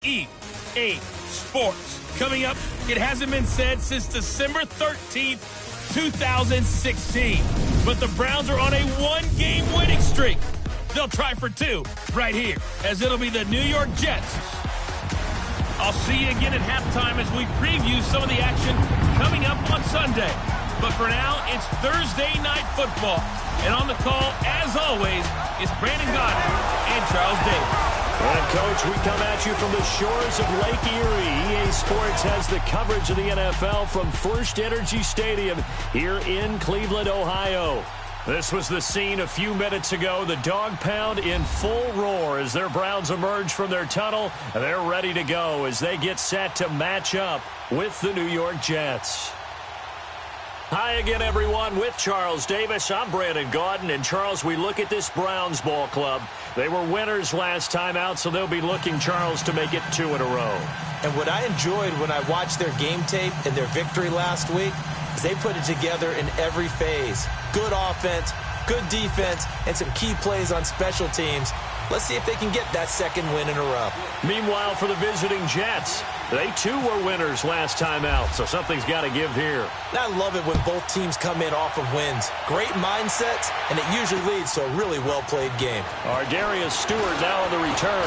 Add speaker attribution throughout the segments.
Speaker 1: EA Sports. Coming up, it hasn't been said since December 13th, 2016. But the Browns are on a one-game winning streak. They'll try for two right here, as it'll be the New York Jets. I'll see you again at halftime as we preview some of the action coming up on Sunday. But for now, it's Thursday Night Football. And on the call, as always, is Brandon Gaudin and Charles Davis.
Speaker 2: And, Coach, we come at you from the shores of Lake Erie. EA Sports has the coverage of the NFL from First Energy Stadium here in Cleveland, Ohio. This was the scene a few minutes ago. The dog pound in full roar as their Browns emerge from their tunnel. And they're ready to go as they get set to match up with the New York Jets. Hi again, everyone, with Charles Davis. I'm Brandon Gaudin. And, Charles, we look at this Browns ball club. They were winners last time out, so they'll be looking, Charles, to make it 2 in a row.
Speaker 3: And what I enjoyed when I watched their game tape and their victory last week is they put it together in every phase. Good offense, good defense, and some key plays on special teams. Let's see if they can get that second win in a row.
Speaker 2: Meanwhile, for the visiting Jets, they too were winners last time out, so something's got to give here.
Speaker 3: I love it when both teams come in off of wins. Great mindsets, and it usually leads to a really well-played game.
Speaker 2: Darius Stewart now on the return.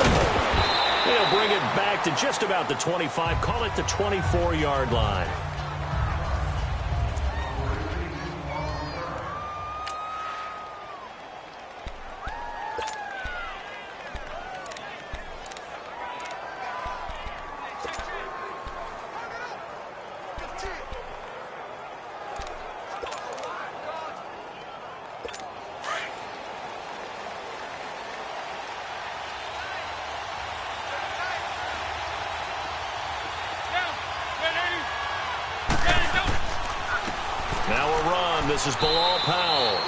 Speaker 2: He'll bring it back to just about the 25, call it the 24-yard line. Now a run. This is Bilal Powell.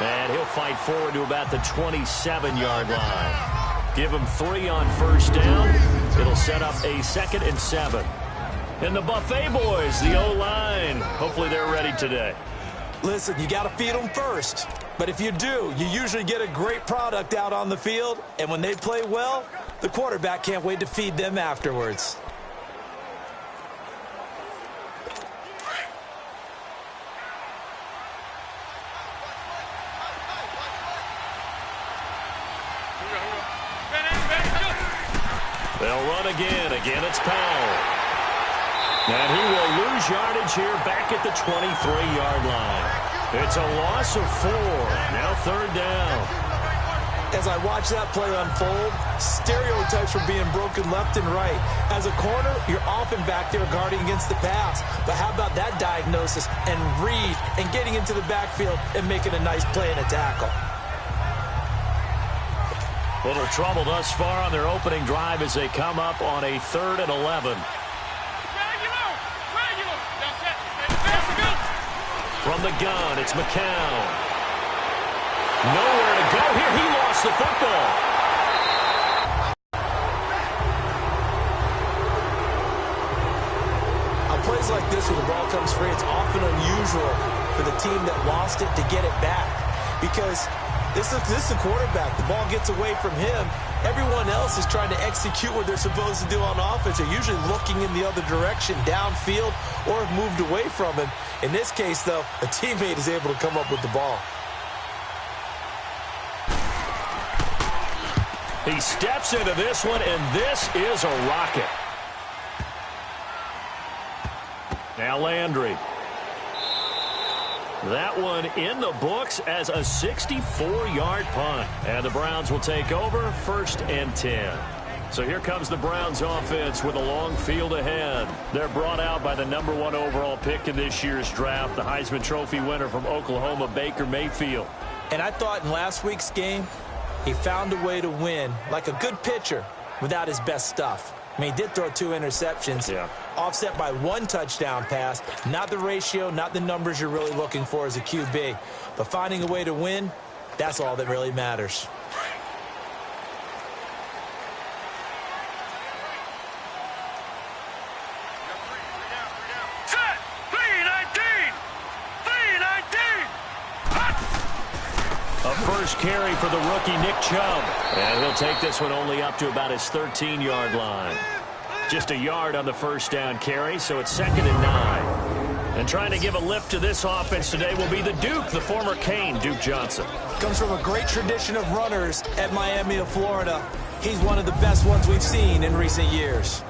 Speaker 2: And he'll fight forward to about the 27-yard line. Give him 3 on first down. It'll set up a 2nd and 7. And the Buffet boys, the O-line. Hopefully they're ready today.
Speaker 3: Listen, you got to feed them first. But if you do, you usually get a great product out on the field. And when they play well, the quarterback can't wait to feed them afterwards.
Speaker 2: They'll run again. Again, it's Powell. And he will lose yardage here back at the 23-yard line. It's a loss of 4. Now 3rd down.
Speaker 3: As I watch that play unfold, stereotypes are being broken left and right. As a corner, you're often back there guarding against the pass. But how about that diagnosis and read and getting into the backfield and making a nice play and a tackle?
Speaker 2: Little trouble thus far on their opening drive as they come up on a 3rd and 11. From the gun, it's McCown. Nowhere to go here. He lost the football.
Speaker 3: On plays like this where the ball comes free, it's often unusual for the team that lost it to get it back. Because this is a quarterback. The ball gets away from him. Everyone else is trying to execute what they're supposed to do on offense. They're usually looking in the other direction, downfield, or have moved away from him. In this case, though, a teammate is able to come up with the ball.
Speaker 2: He steps into this one, and this is a rocket. Now Landry. That one in the books as a 64-yard punt. And the Browns will take over 1st and 10. So here comes the Browns offense with a long field ahead. They're brought out by the #1 overall pick in this year's draft, the Heisman Trophy winner from Oklahoma, Baker Mayfield.
Speaker 3: And I thought in last week's game, he found a way to win like a good pitcher without his best stuff. I mean, he did throw 2 interceptions, offset by 1 touchdown pass. Not the ratio, not the numbers you're really looking for as a QB. But finding a way to win, that's all that really matters.
Speaker 4: Set! 3-19! 3-19!
Speaker 2: A first carry for the rookie Nick Chubb. And he'll take this one only up to about his 13-yard line. Just a yard on the first down carry, so it's 2nd and 9. And trying to give a lift to this offense today will be the Duke, the former Cane, Duke Johnson.
Speaker 3: Comes from a great tradition of runners at Miami of Florida. He's one of the best ones we've seen in recent years.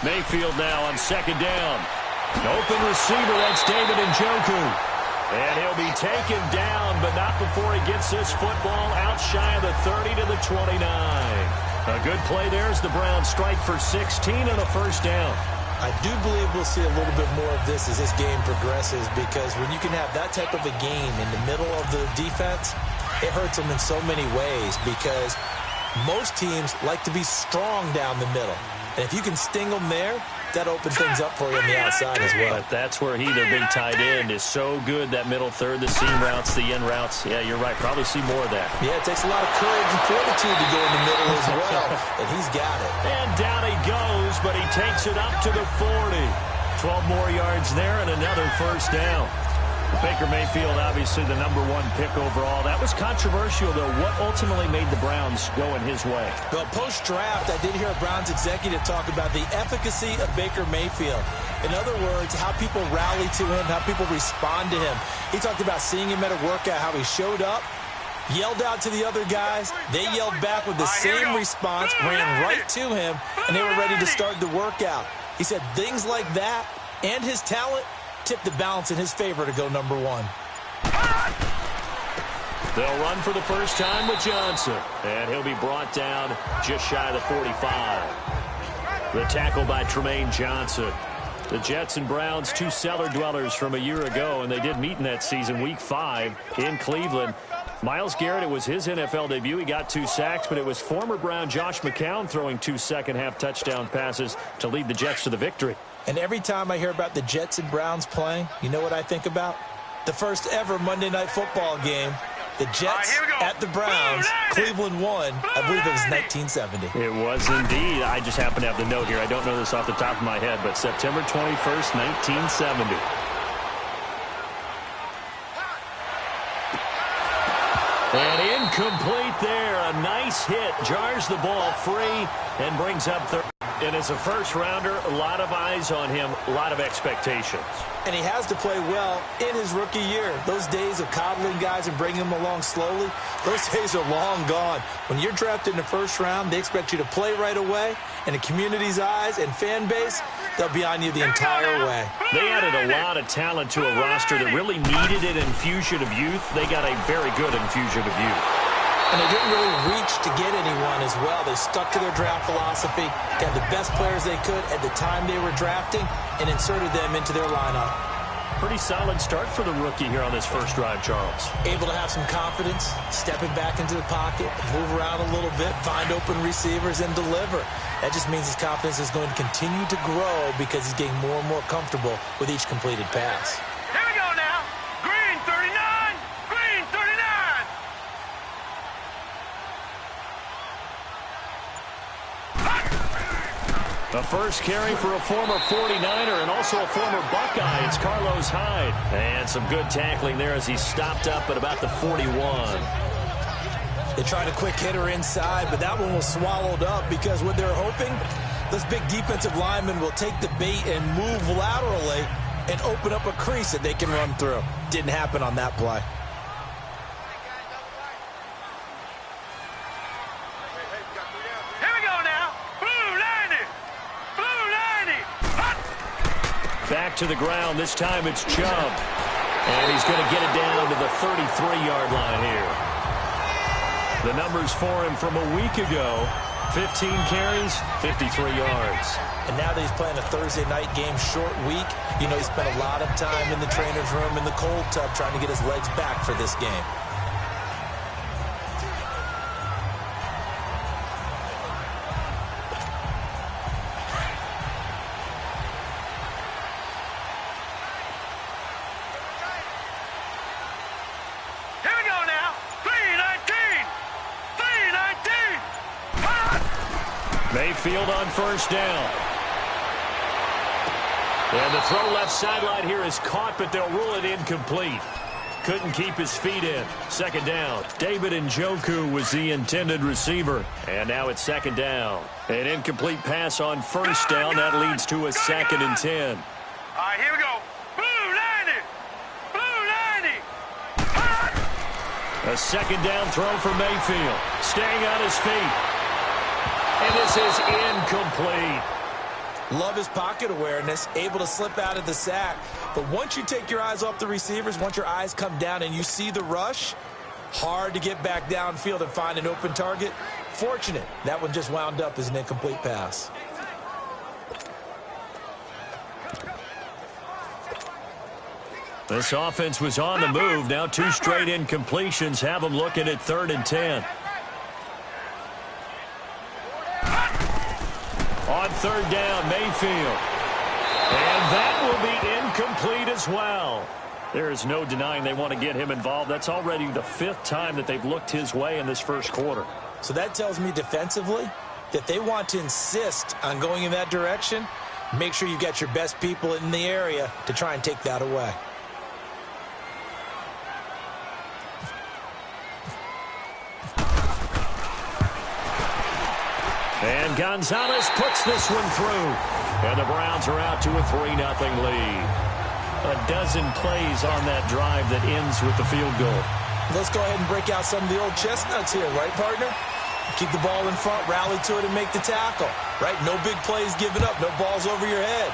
Speaker 2: Mayfield now on 2nd down. An open receiver, that's David Njoku. And he'll be taken down, but not before he gets this football out shy of the 30 to the 29. A good play there as the Browns strike for 16 on a first down.
Speaker 3: I do believe we'll see a little bit more of this as this game progresses, because when you can have that type of a game in the middle of the defense, it hurts them in so many ways, because most teams like to be strong down the middle. And if you can sting them there, that opens things up for you on the outside as well.
Speaker 2: But that's where their big tight end, is so good, that middle third, the seam routes, the in routes. Yeah, you're right. Probably see more of that.
Speaker 3: Yeah, it takes a lot of courage and fortitude to go in the middle as well. And he's got it.
Speaker 2: And down he goes, but he takes it up to the 40. 12 more yards there and another first down. Baker Mayfield, obviously the #1 pick overall. That was controversial, though. What ultimately made the Browns go in his way?
Speaker 3: Well, post-draft, I did hear a Browns executive talk about the efficacy of Baker Mayfield. In other words, how people rally to him, how people respond to him. He talked about seeing him at a workout, how he showed up, yelled out to the other guys. They yelled back with the same response, ran right to him, and they were ready to start the workout. He said things like that and his talent tipped the balance in his favor to go #1.
Speaker 2: They'll run for the first time with Johnson, and he'll be brought down just shy of the 45. The tackle by Tremaine Johnson. The Jets and Browns, two cellar dwellers from a year ago, and they did meet in that season, Week 5 in Cleveland. Myles Garrett, it was his NFL debut. He got 2 sacks, but it was former Brown Josh McCown throwing 2 second-half touchdown passes to lead the Jets to the victory.
Speaker 3: And every time I hear about the Jets and Browns playing, you know what I think about? The first ever Monday Night Football game. The Jets at the Browns. Cleveland won. I believe it was 1970.
Speaker 2: It was indeed. I just happen to have the note here. I don't know this off the top of my head, but September 21st, 1970. And incomplete there. A nice hit. Jars the ball free and brings up third. And as a first-rounder, a lot of eyes on him, a lot of expectations.
Speaker 3: And he has to play well in his rookie year. Those days of coddling guys and bringing them along slowly, those days are long gone. When you're drafted in the first round, they expect you to play right away. And the community's eyes and fan base, they'll be on you the entire way.
Speaker 2: They added a lot of talent to a roster that really needed an infusion of youth. They got a very good infusion of youth.
Speaker 3: And they didn't really reach to get anyone as well. They stuck to their draft philosophy, got the best players they could at the time they were drafting, and inserted them into their lineup.
Speaker 2: Pretty solid start for the rookie here on this first drive, Charles.
Speaker 3: Able to have some confidence, stepping back into the pocket, move around a little bit, find open receivers, and deliver. That just means his confidence is going to continue to grow because he's getting more and more comfortable with each completed pass.
Speaker 4: Here we go now. Green 39. Green 39.
Speaker 2: The first carry for a former 49er and also a former Buckeye. It's Carlos Hyde. And some good tackling there as he stopped up at about the 41.
Speaker 3: They tried a quick hitter inside, but that one was swallowed up because what they're hoping, those big defensive linemen will take the bait and move laterally and open up a crease that they can run through. Didn't happen on that play.
Speaker 2: Back to the ground. This time it's Chubb. And he's going to get it down to the 33-yard line here. The numbers for him from a week ago, 15 carries, 53 yards.
Speaker 3: And now that he's playing a Thursday night game, short week, you know he spent a lot of time in the trainer's room in the cold tub trying to get his legs back for this game.
Speaker 2: Mayfield on first down. And the throw left sideline here is caught, but they'll rule it incomplete. Couldn't keep his feet in. Second down. David Njoku was the intended receiver. And now it's second down. An incomplete pass on first down. That leads to a 2nd and 10.
Speaker 4: All right, here we go. Blue 90. Blue 90.
Speaker 2: A second down throw for Mayfield. Staying on his feet. And this is incomplete.
Speaker 3: Love his pocket awareness, able to slip out of the sack. But once you take your eyes off the receivers, once your eyes come down and you see the rush, hard to get back downfield and find an open target. Fortunate, that one just wound up as an incomplete pass.
Speaker 2: This offense was on the move. Now 2 straight incompletions have them looking at 3rd and 10. On 3rd down, Mayfield. And that will be incomplete as well. There is no denying they want to get him involved. That's already the 5th time that they've looked his way in this first quarter.
Speaker 3: So that tells me defensively that they want to insist on going in that direction. Make sure you got your best people in the area to try and take that away.
Speaker 2: And Gonzalez puts this one through. And the Browns are out to a 3-0 lead. A dozen plays on that drive that ends with the field goal.
Speaker 3: Let's go ahead and break out some of the old chestnuts here, right, partner? Keep the ball in front, rally to it, and make the tackle, right? No big plays given up, no balls over your head.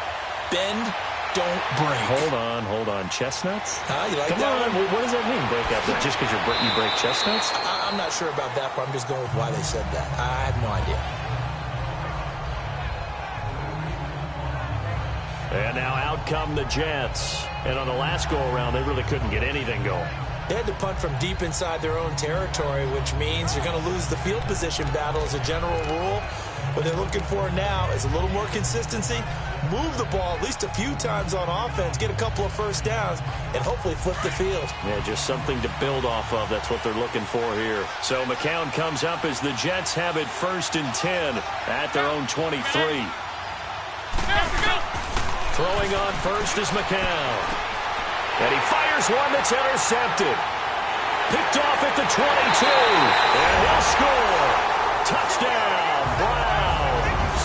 Speaker 3: Bend, don't break.
Speaker 2: Hold on. Chestnuts?
Speaker 3: You like
Speaker 2: Come
Speaker 3: that
Speaker 2: on,
Speaker 3: one?
Speaker 2: what does that mean, break out? Just because you break chestnuts?
Speaker 3: I'm not sure about that part. I'm just going with why they said that. I have no idea.
Speaker 2: And now out come the Jets. And on the last go-around, they really couldn't get anything going.
Speaker 3: They had to punt from deep inside their own territory, which means you're going to lose the field position battle as a general rule. What they're looking for now is a little more consistency, move the ball at least a few times on offense, get a couple of first downs, and hopefully flip the field.
Speaker 2: Yeah, just something to build off of. That's what they're looking for here. So McCown comes up as the Jets have it 1st and 10 at their own 23. Throwing on first is McCown. And he fires one that's intercepted. Picked off at the 22. And he'll score. Touchdown, Browns.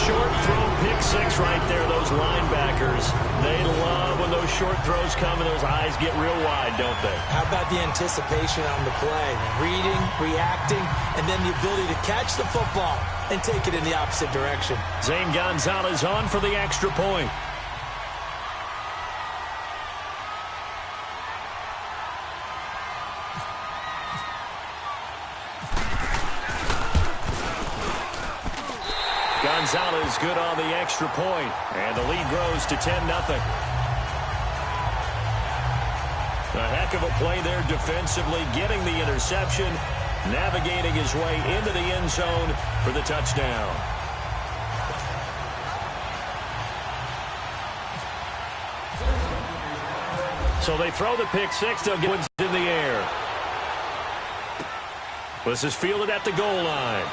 Speaker 2: Short throw, pick 6 right there, those linebackers. They love when those short throws come and those eyes get real wide, don't they?
Speaker 3: How about the anticipation on the play? Reading, reacting, and then the ability to catch the football and take it in the opposite direction.
Speaker 2: Zane Gonzalez on for the extra point. Gonzalez good on the extra point, and the lead grows to 10-0. A heck of a play there defensively, getting the interception, navigating his way into the end zone for the touchdown. So they throw the pick 6, they'll get one in the air. This is fielded at the goal line.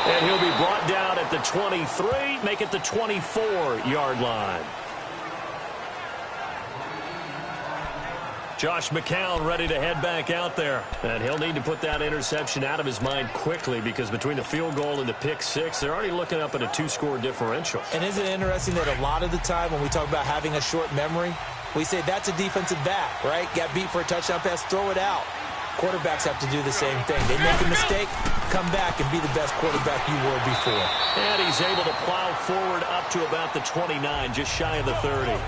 Speaker 2: And he'll be brought down at the 23, make it the 24-yard line. Josh McCown ready to head back out there. And he'll need to put that interception out of his mind quickly because between the field goal and the pick 6, they're already looking up at a 2-score differential.
Speaker 3: And isn't it interesting that a lot of the time when we talk about having a short memory, we say that's a defensive back, right? Got beat for a touchdown pass, throw it out. Quarterbacks have to do the same thing. They make a mistake, come back and be the best quarterback you were before.
Speaker 2: And he's able to plow forward up to about the 29, just shy of the 30.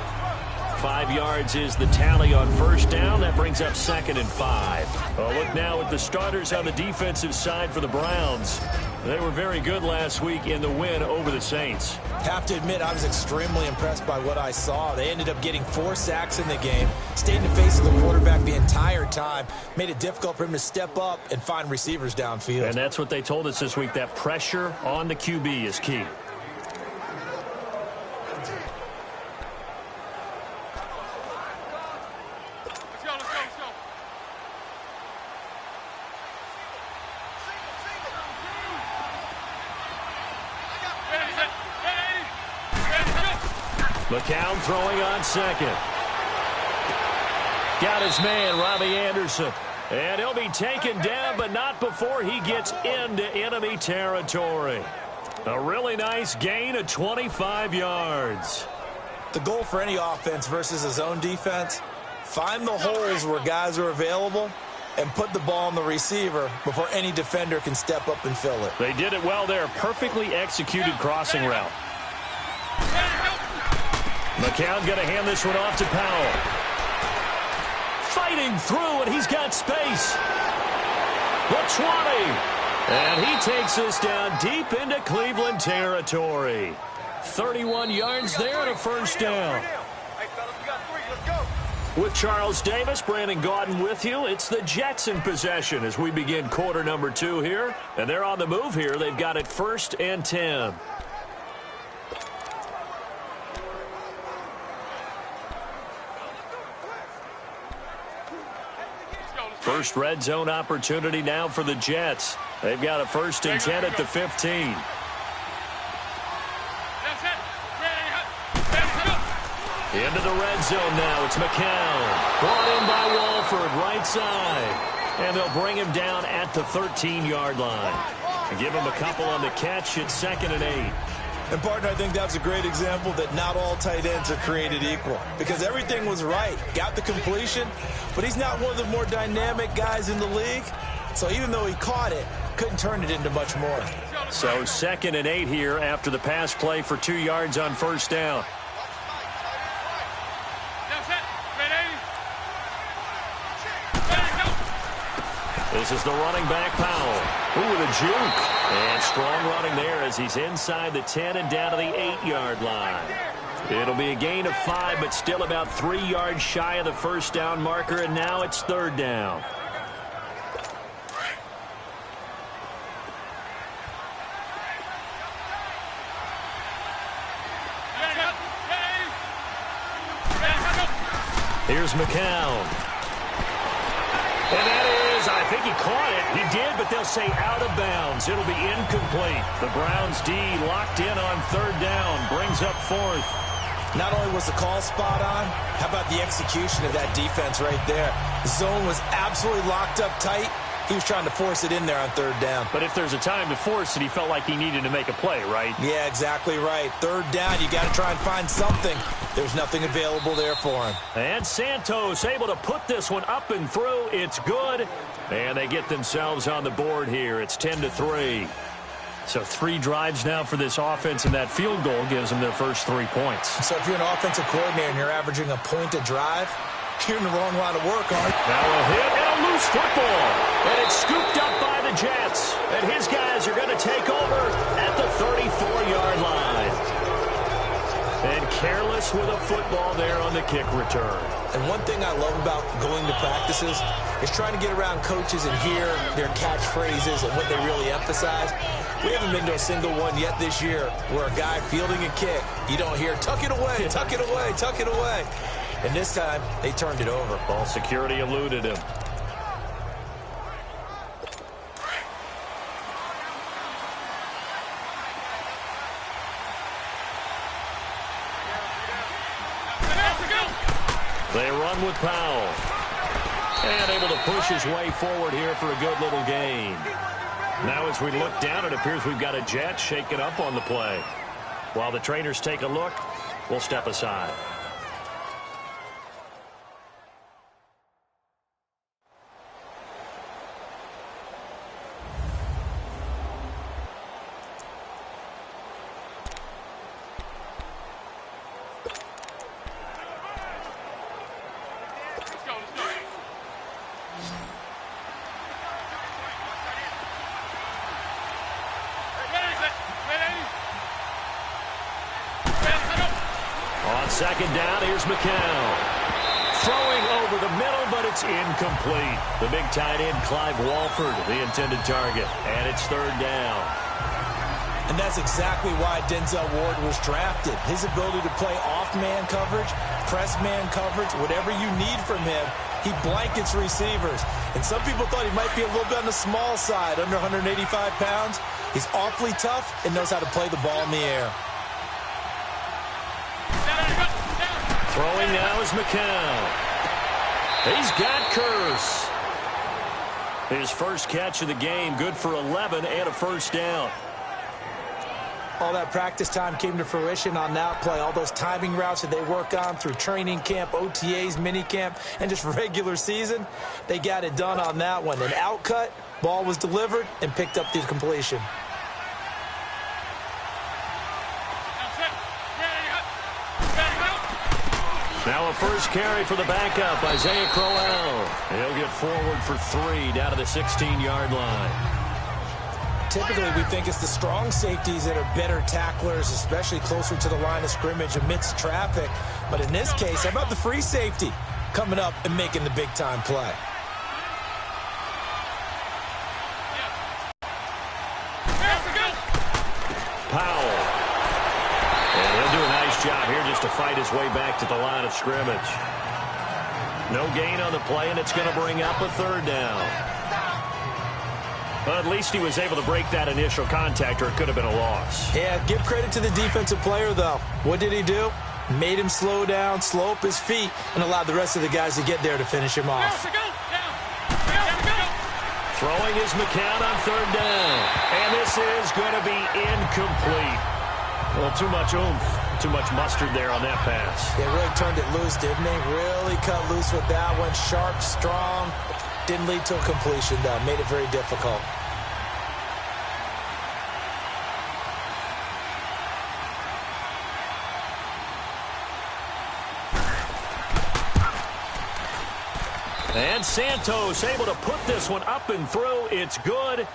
Speaker 2: 5 yards is the tally on first down. That brings up 2nd and 5. Well, look now at the starters on the defensive side for the Browns. They were very good last week in the win over the Saints.
Speaker 3: Have to admit, I was extremely impressed by what I saw. They ended up getting 4 sacks in the game, stayed in the face of the quarterback the entire time, made it difficult for him to step up and find receivers downfield.
Speaker 2: And that's what they told us this week, that pressure on the QB is key. McCown throwing on second. Got his man, Robbie Anderson. And he'll be taken down, but not before he gets into enemy territory. A really nice gain of 25 yards.
Speaker 3: The goal for any offense versus a zone defense, find the holes where guys are available and put the ball on the receiver before any defender can step up and fill it.
Speaker 2: They did it well there. Perfectly executed crossing route. McCown going to hand this one off to Powell. Fighting through, and he's got space. The 20. And he takes this down deep into Cleveland territory. 31 yards there and a first down. With Charles Davis, Brandon Gaudin with you. It's the Jets in possession as we begin quarter number 2 here. And they're on the move here. They've got it 1st and 10. First red zone opportunity now for the Jets. They've got a 1st and 10 at the 15. Into the red zone now. It's McCown. Brought in by Walford, right side. And they'll bring him down at the 13-yard line. Give him a couple on the catch. It's 2nd and 8.
Speaker 3: And, partner, I think that's a great example that not all tight ends are created equal. Because everything was right. Got the completion, but he's not one of the more dynamic guys in the league. So even though he caught it, couldn't turn it into much more.
Speaker 2: So 2nd and 8 here after the pass play for 2 yards on 1st down. This is the running back, Powell. Ooh, with a juke. And strong running there as he's inside the 10 and down to the 8-yard line. It'll be a gain of 5, but still about 3 yards shy of the first down marker, and now it's 3rd down. Here's McCown. And that is, I think he caught it. He did, but they'll say out of bounds. It'll be incomplete. The Browns D locked in on 3rd down. Brings up 4th.
Speaker 3: Not only was the call spot on, how about the execution of that defense right there? The zone was absolutely locked up tight. He was trying to force it in there on 3rd down.
Speaker 2: But if there's a time to force it, he felt like he needed to make a play, right?
Speaker 3: Yeah, exactly right. 3rd down, you got to try and find something. There's nothing available there for him.
Speaker 2: And Santos able to put this one up and through. It's good. And they get themselves on the board here. It's 10-3. So 3 drives now for this offense, and that field goal gives them their first 3 points.
Speaker 3: So if you're an offensive coordinator and you're averaging a point a drive, you're in the wrong line of work, aren't you?
Speaker 2: Now a hit and a loose football. And it's scooped up by the Jets. And his guys are going to take over at the 34-yard line. And careless with a football there on the kick return.
Speaker 3: And one thing I love about going to practices is trying to get around coaches and hear their catchphrases and what they really emphasize. We haven't been to a single one yet this year where a guy fielding a kick, you don't hear, tuck it away, tuck it away, tuck it away. And this time, they turned it over.
Speaker 2: Ball security eluded him. They run with Powell. And able to push his way forward here for a good little gain. Now as we look down, it appears we've got a Jet shaking up on the play. While the trainers take a look, we'll step aside. Second down, here's McCown. Throwing over the middle, but it's incomplete. The big tight end, Clive Walford, the intended target. And it's 3rd down.
Speaker 3: And that's exactly why Denzel Ward was drafted. His ability to play off-man coverage, press-man coverage, whatever you need from him, he blankets receivers. And some people thought he might be a little bit on the small side, under 185 pounds. He's awfully tough and knows how to play the ball in the air.
Speaker 2: Throwing now is McCown. He's got Curse. His first catch of the game, good for 11 and a first down.
Speaker 3: All that practice time came to fruition on that play. All those timing routes that they work on through training camp, OTAs, minicamp, and just regular season, they got it done on that one. An outcut, ball was delivered, and picked up the completion.
Speaker 2: Now a first carry for the backup, Isaiah Crowell. He'll get forward for 3 down to the 16-yard line.
Speaker 3: Typically, we think it's the strong safeties that are better tacklers, especially closer to the line of scrimmage amidst traffic. But in this case, how about the free safety coming up and making the big-time play?
Speaker 2: Powell. And he'll do a nice job here just to fight his way back to the line of scrimmage. No gain on the play, and it's going to bring up a 3rd down. Well, at least he was able to break that initial contact, or it could have been a loss.
Speaker 3: Yeah, give credit to the defensive player, though. What did he do? Made him slow down, slow up his feet, and allowed the rest of the guys to get there to finish him off.
Speaker 2: Throwing is McCown on 3rd down. And this is going to be incomplete. Well, too much oomph, too much mustard there on that pass.
Speaker 3: They really turned it loose, didn't they? Really cut loose with that one. Sharp, strong. Didn't lead to a completion, though. Made it very difficult.
Speaker 2: And Santos able to put this one up and through. It's good.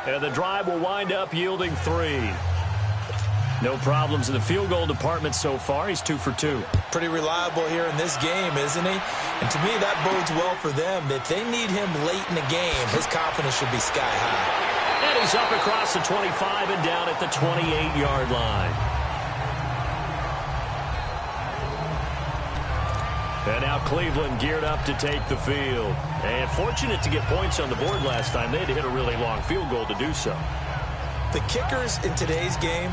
Speaker 2: And the drive will wind up yielding 3. No problems in the field goal department so far. He's 2 for 2.
Speaker 3: Pretty reliable here in this game, isn't he? And to me, that bodes well for them. If they need him late in the game, his confidence should be sky high.
Speaker 2: And he's up across the 25 and down at the 28-yard line. And now Cleveland geared up to take the field. And fortunate to get points on the board last time. They had to hit a really long field goal to do so.
Speaker 3: The kickers in today's game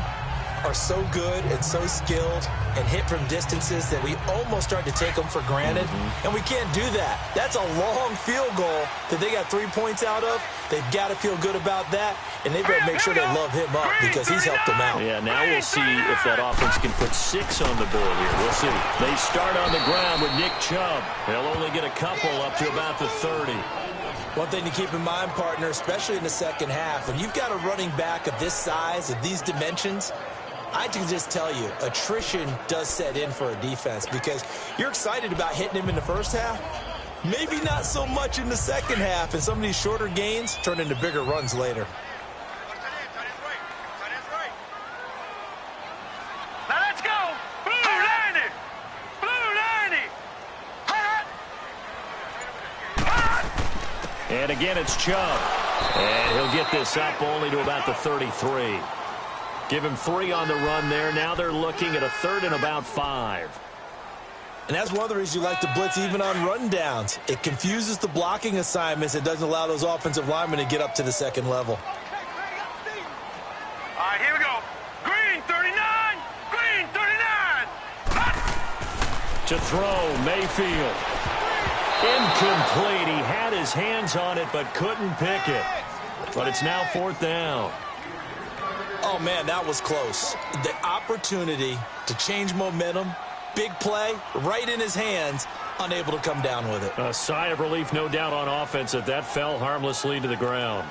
Speaker 3: are so good and so skilled and hit from distances that we almost start to take them for granted. And we can't do that. That's a long field goal that they got 3 points out of. They've got to feel good about that, and they better make sure they love him up because he's helped them out.
Speaker 2: Yeah, now we'll see if that offense can put 6 on the board here. We'll see. They start on the ground with Nick Chubb. They'll only get a couple up to about the 30.
Speaker 3: One thing to keep in mind, partner, especially in the second half, when you've got a running back of this size, of these dimensions, I can just tell you, attrition does set in for a defense because you're excited about hitting him in the first half. Maybe not so much in the second half, and some of these shorter gains turn into bigger runs later.
Speaker 4: Now let's go. Blue Liney. Blue Liney.
Speaker 2: And again, it's Chubb. And he'll get this up only to about the 33. Give him 3 on the run there. Now they're looking at a 3rd and about 5.
Speaker 3: And that's one of the reasons you like to blitz even on rundowns. It confuses the blocking assignments. It doesn't allow those offensive linemen to get up to the second level.
Speaker 4: All right, here we go. Green 39. Green 39.
Speaker 2: To throw, Mayfield. Incomplete. He had his hands on it but couldn't pick it. But it's now 4th down.
Speaker 3: Oh, man, that was close. The opportunity to change momentum, big play, right in his hands, unable to come down with it.
Speaker 2: A sigh of relief, no doubt, on offense that that fell harmlessly to the ground.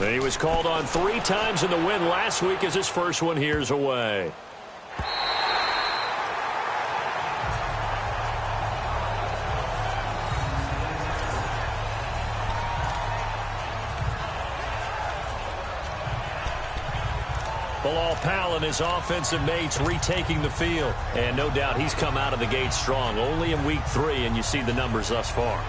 Speaker 2: He was called on 3 times in the win last week as his first one here's away. Bilal Powell and his offensive mates retaking the field. And no doubt he's come out of the gate strong. Only in week 3, and you see the numbers thus far.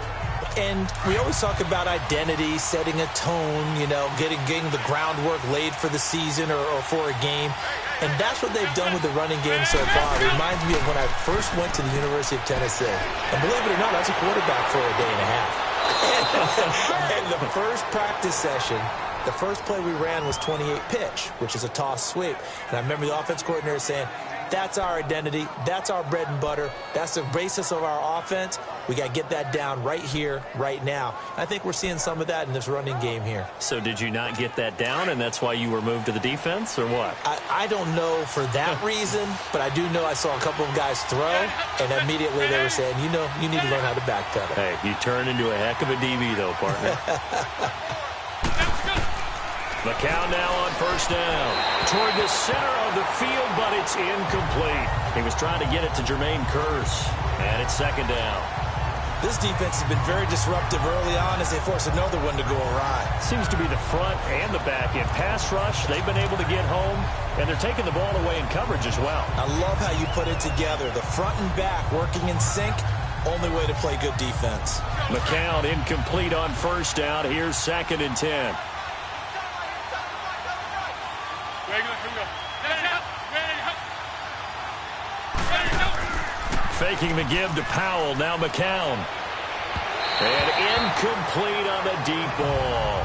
Speaker 3: And we always talk about identity, setting a tone, you know, getting the groundwork laid for the season or for a game. And that's what they've done with the running game so far. It reminds me of when I first went to the University of Tennessee. And believe it or not, I was a quarterback for a day and a half. And the first practice session, the first play we ran was 28 pitch, which is a toss sweep. And I remember the offense coordinator saying, that's our identity. That's our bread and butter. That's the basis of our offense. We got to get that down right here, right now. I think we're seeing some of that in this running game here.
Speaker 2: So did you not get that down, and that's why you were moved to the defense, or what?
Speaker 3: I don't know for that reason, but I do know I saw a couple of guys throw, and immediately they were saying, you know, you need to learn how to backpedal.
Speaker 2: Hey, you turn into a heck of a DB, though, partner. McCown now on first down. Toward the center of the field, but it's incomplete. He was trying to get it to Jermaine Kearse, and it's second down.
Speaker 3: This defense has been very disruptive early on as they force another one to go awry.
Speaker 2: Seems to be the front and the back. In pass rush, they've been able to get home, and they're taking the ball away in coverage as well. I
Speaker 3: love how you put it together. The front and back working in sync. Only way to play good defense.
Speaker 2: McCown incomplete on first down. Here's 2nd and 10. Faking the give to Powell. Now McCown. And incomplete on the deep ball.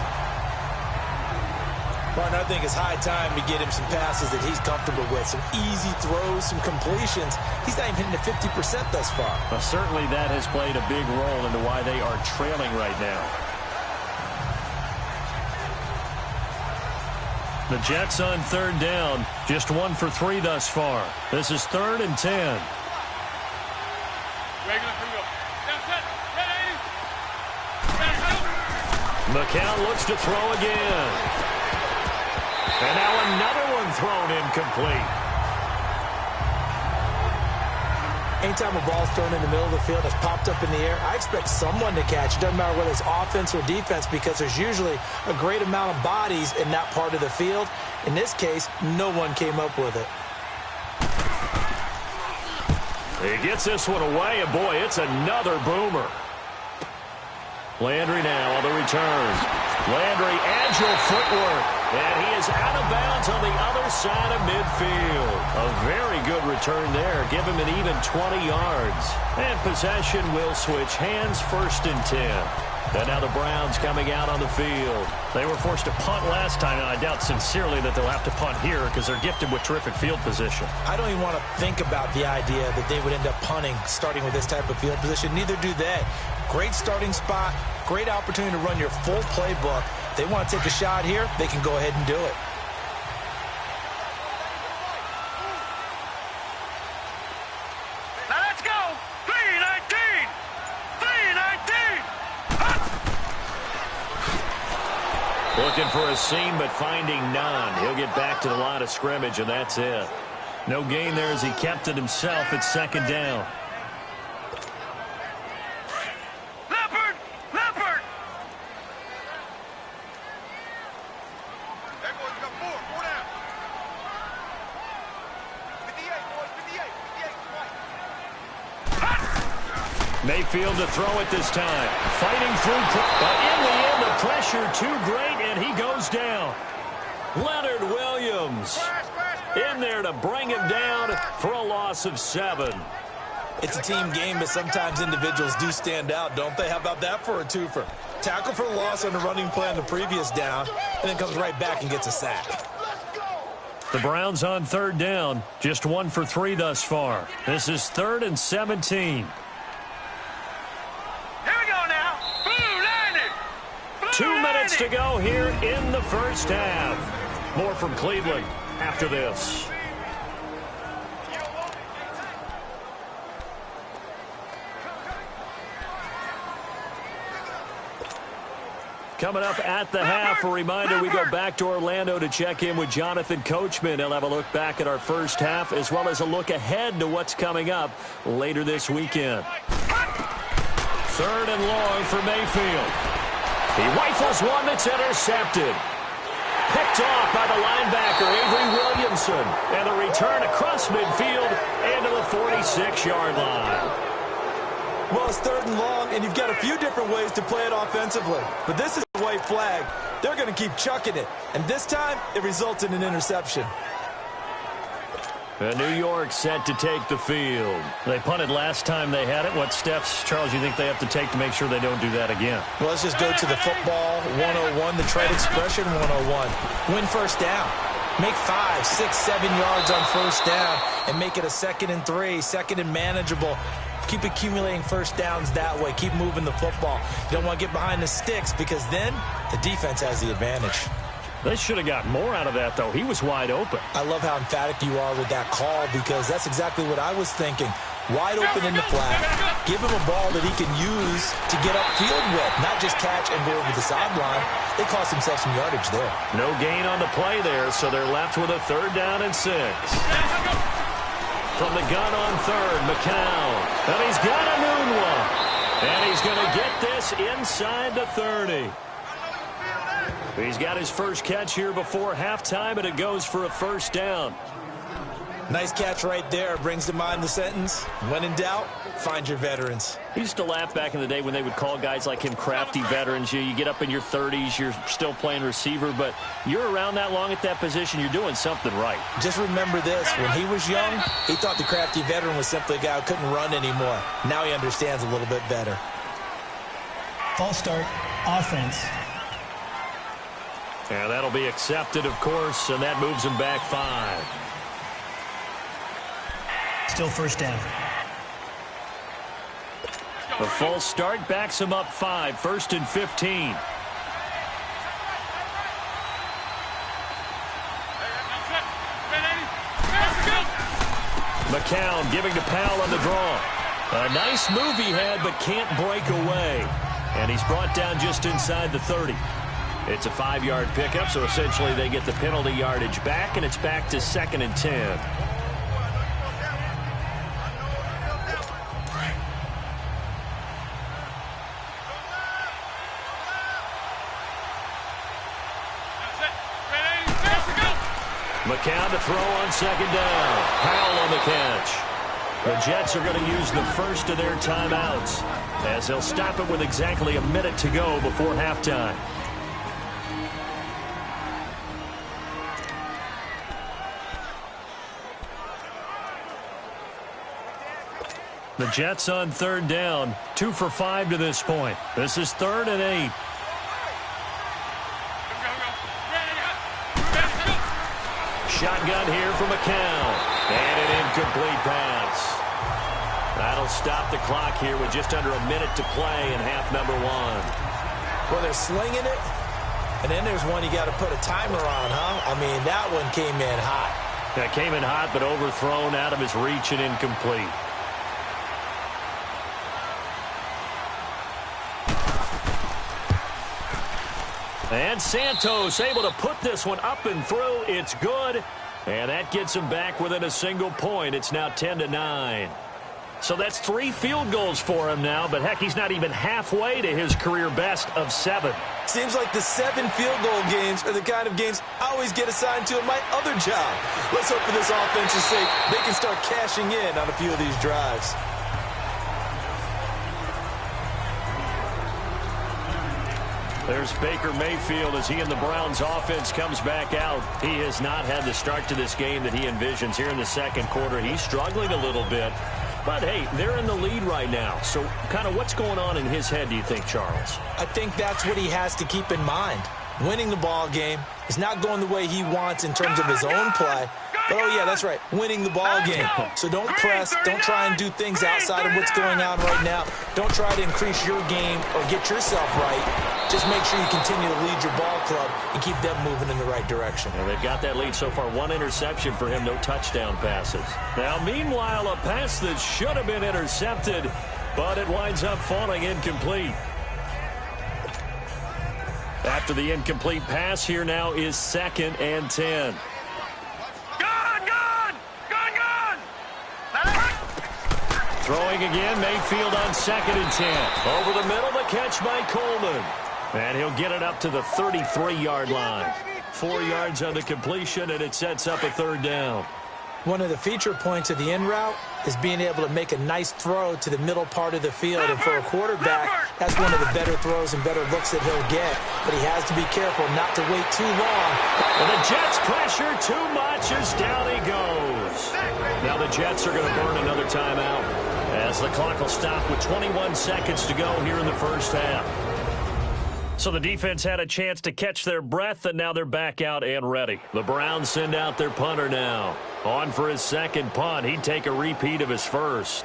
Speaker 3: Martin, I think it's high time to get him some passes that he's comfortable with. Some easy throws, some completions. He's not even hitting the 50% thus far.
Speaker 2: Well, certainly that has played a big role into why they are trailing right now. The Jets on third down. Just 1 for 3 thus far. This is 3rd and 10. McCown looks to throw again. And now another one thrown incomplete.
Speaker 3: Anytime a ball's thrown in the middle of the field that's popped up in the air, I expect someone to catch. It doesn't matter whether it's offense or defense because there's usually a great amount of bodies in that part of the field. In this case, no one came up with it.
Speaker 2: He gets this one away, and boy, it's another boomer. Landry now on the return. Landry, agile footwork, and he is out of bounds on the other side of midfield. A very good return there. Give him an even 20 yards. And possession will switch hands, 1st and 10. And now the Browns coming out on the field. They were forced to punt last time, and I doubt sincerely that they'll have to punt here because they're gifted with terrific field position.
Speaker 3: I don't even want to think about the idea that they would end up punting starting with this type of field position. Neither do they. Great starting spot, great opportunity to run your full playbook. If they want to take a shot here, they can go ahead and do it.
Speaker 4: Now let's go. 3-19. 3-19.
Speaker 2: Looking for a seam, but finding none. He'll get back to the line of scrimmage, and that's it. No gain there as he kept it himself at 2nd down. Mayfield to throw it this time. Fighting through, but in the end, the pressure too great, and he goes down. Leonard Williams in there to bring him down for a loss of 7.
Speaker 3: It's a team game, but sometimes individuals do stand out, don't they? How about that for a twofer? Tackle for loss on the running play on the previous down, and then comes right back and gets a sack.
Speaker 2: The Browns on third down, just 1 for 3 thus far. This is 3rd and 17. 2 minutes to go here in the first half. More from Cleveland after this. Coming up at the half, a reminder, we go back to Orlando to check in with Jonathan Coachman. He'll have a look back at our first half as well as a look ahead to what's coming up later this weekend. 3rd and long for Mayfield. He rifles one that's intercepted. Picked off by the linebacker, Avery Williamson. And the return across midfield into the 46-yard line.
Speaker 3: Well, it's 3rd and long, and you've got a few different ways to play it offensively. But this is a white flag. They're going to keep chucking it. And this time, it results in an interception.
Speaker 2: New York set to take the field. They punted last time they had it. What steps, Charles, you think they have to take to make sure they don't do that again?
Speaker 3: Well, let's just go to the football 101, the trade expression 101. Win first down. Make 5, 6, 7 yards on first down and make it a 2nd and 3, 2nd and manageable. Keep accumulating first downs that way. Keep moving the football. You don't want to get behind the sticks because then the defense has the advantage.
Speaker 2: They should have got more out of that, though. He was wide open.
Speaker 3: I love how emphatic you are with that call because that's exactly what I was thinking. Wide open in the flat. Give him a ball that he can use to get upfield with, not just catch and go over the sideline. They cost themselves some yardage there.
Speaker 2: No gain on the play there, so they're left with a 3rd down and 6. From the gun on 3rd, McCown. And he's got a noon one. And he's going to get this inside the 30. He's got his first catch here before halftime, and it goes for a first down.
Speaker 3: Nice catch right there. Brings to mind the sentence, when in doubt, find your veterans.
Speaker 2: I used to laugh back in the day when they would call guys like him crafty veterans. You get up in your 30s, you're still playing receiver, but you're around that long at that position, you're doing something right.
Speaker 3: Just remember this. When he was young, he thought the crafty veteran was simply a guy who couldn't run anymore. Now he understands a little bit better.
Speaker 5: False start, offense.
Speaker 2: And that'll be accepted, of course, and that moves him back 5.
Speaker 5: Still first down.
Speaker 2: The false start backs him up 5, 1st and 15. McCown giving to Powell on the draw. A nice move he had, but can't break away. And he's brought down just inside the 30. It's a 5-yard pickup, so essentially they get the penalty yardage back, and it's back to 2nd and 10. McCown to throw on 2nd down. Powell on the catch. The Jets are going to use the first of their timeouts as they'll stop it with exactly a minute to go before halftime. The Jets on 3rd down, 2 for 5 to this point. This is 3rd and 8. Shotgun here for McCown. And an incomplete pass. That'll stop the clock here with just under a minute to play in half number 1.
Speaker 3: Well, they're slinging it, and then there's one you got to put a timer on, huh? I mean, that one came in hot.
Speaker 2: That came in hot, but overthrown out of his reach and incomplete. And Santos able to put this one up and through. It's good. And that gets him back within a single point. It's now 10-9. So that's 3 field goals for him now. But, heck, he's not even halfway to his career best of 7.
Speaker 3: Seems like the 7 field goal games are the kind of games I always get assigned to in my other job. Let's hope for this offense's sake they can start cashing in on a few of these drives.
Speaker 2: There's Baker Mayfield as he and the Browns offense comes back out. He has not had the start to this game that he envisions here in the 2nd quarter. He's struggling a little bit. But, hey, they're in the lead right now. So kind of what's going on in his head, do you think, Charles?
Speaker 3: I think that's what he has to keep in mind. Winning the ball game is not going the way he wants in terms of his own play. But, oh, yeah, that's right, winning the ball game. So don't press. Don't try and do things outside of what's going on right now. Don't try to increase your game or get yourself right. Just make sure you continue to lead your ball club and keep them moving in the right direction.
Speaker 2: And they've got that lead so far. 1 interception for him, no touchdown passes. Now, meanwhile, a pass that should have been intercepted, but it winds up falling incomplete. After the incomplete pass, here now is 2nd and 10. Throwing again, Mayfield on 2nd and 10. Over the middle, the catch by Coleman. And he'll get it up to the 33-yard line. 4 yards on the completion, and it sets up a 3rd down.
Speaker 3: One of the feature points of the in route is being able to make a nice throw to the middle part of the field. And for a quarterback, that's one of the better throws and better looks that he'll get. But he has to be careful not to wait too long.
Speaker 2: And the Jets pressure too much as down he goes. Now the Jets are going to burn another timeout as the clock will stop with 21 seconds to go here in the first half. So the defense had a chance to catch their breath, and now they're back out and ready. The Browns send out their punter now. On for his second punt. He'd take a repeat of his first.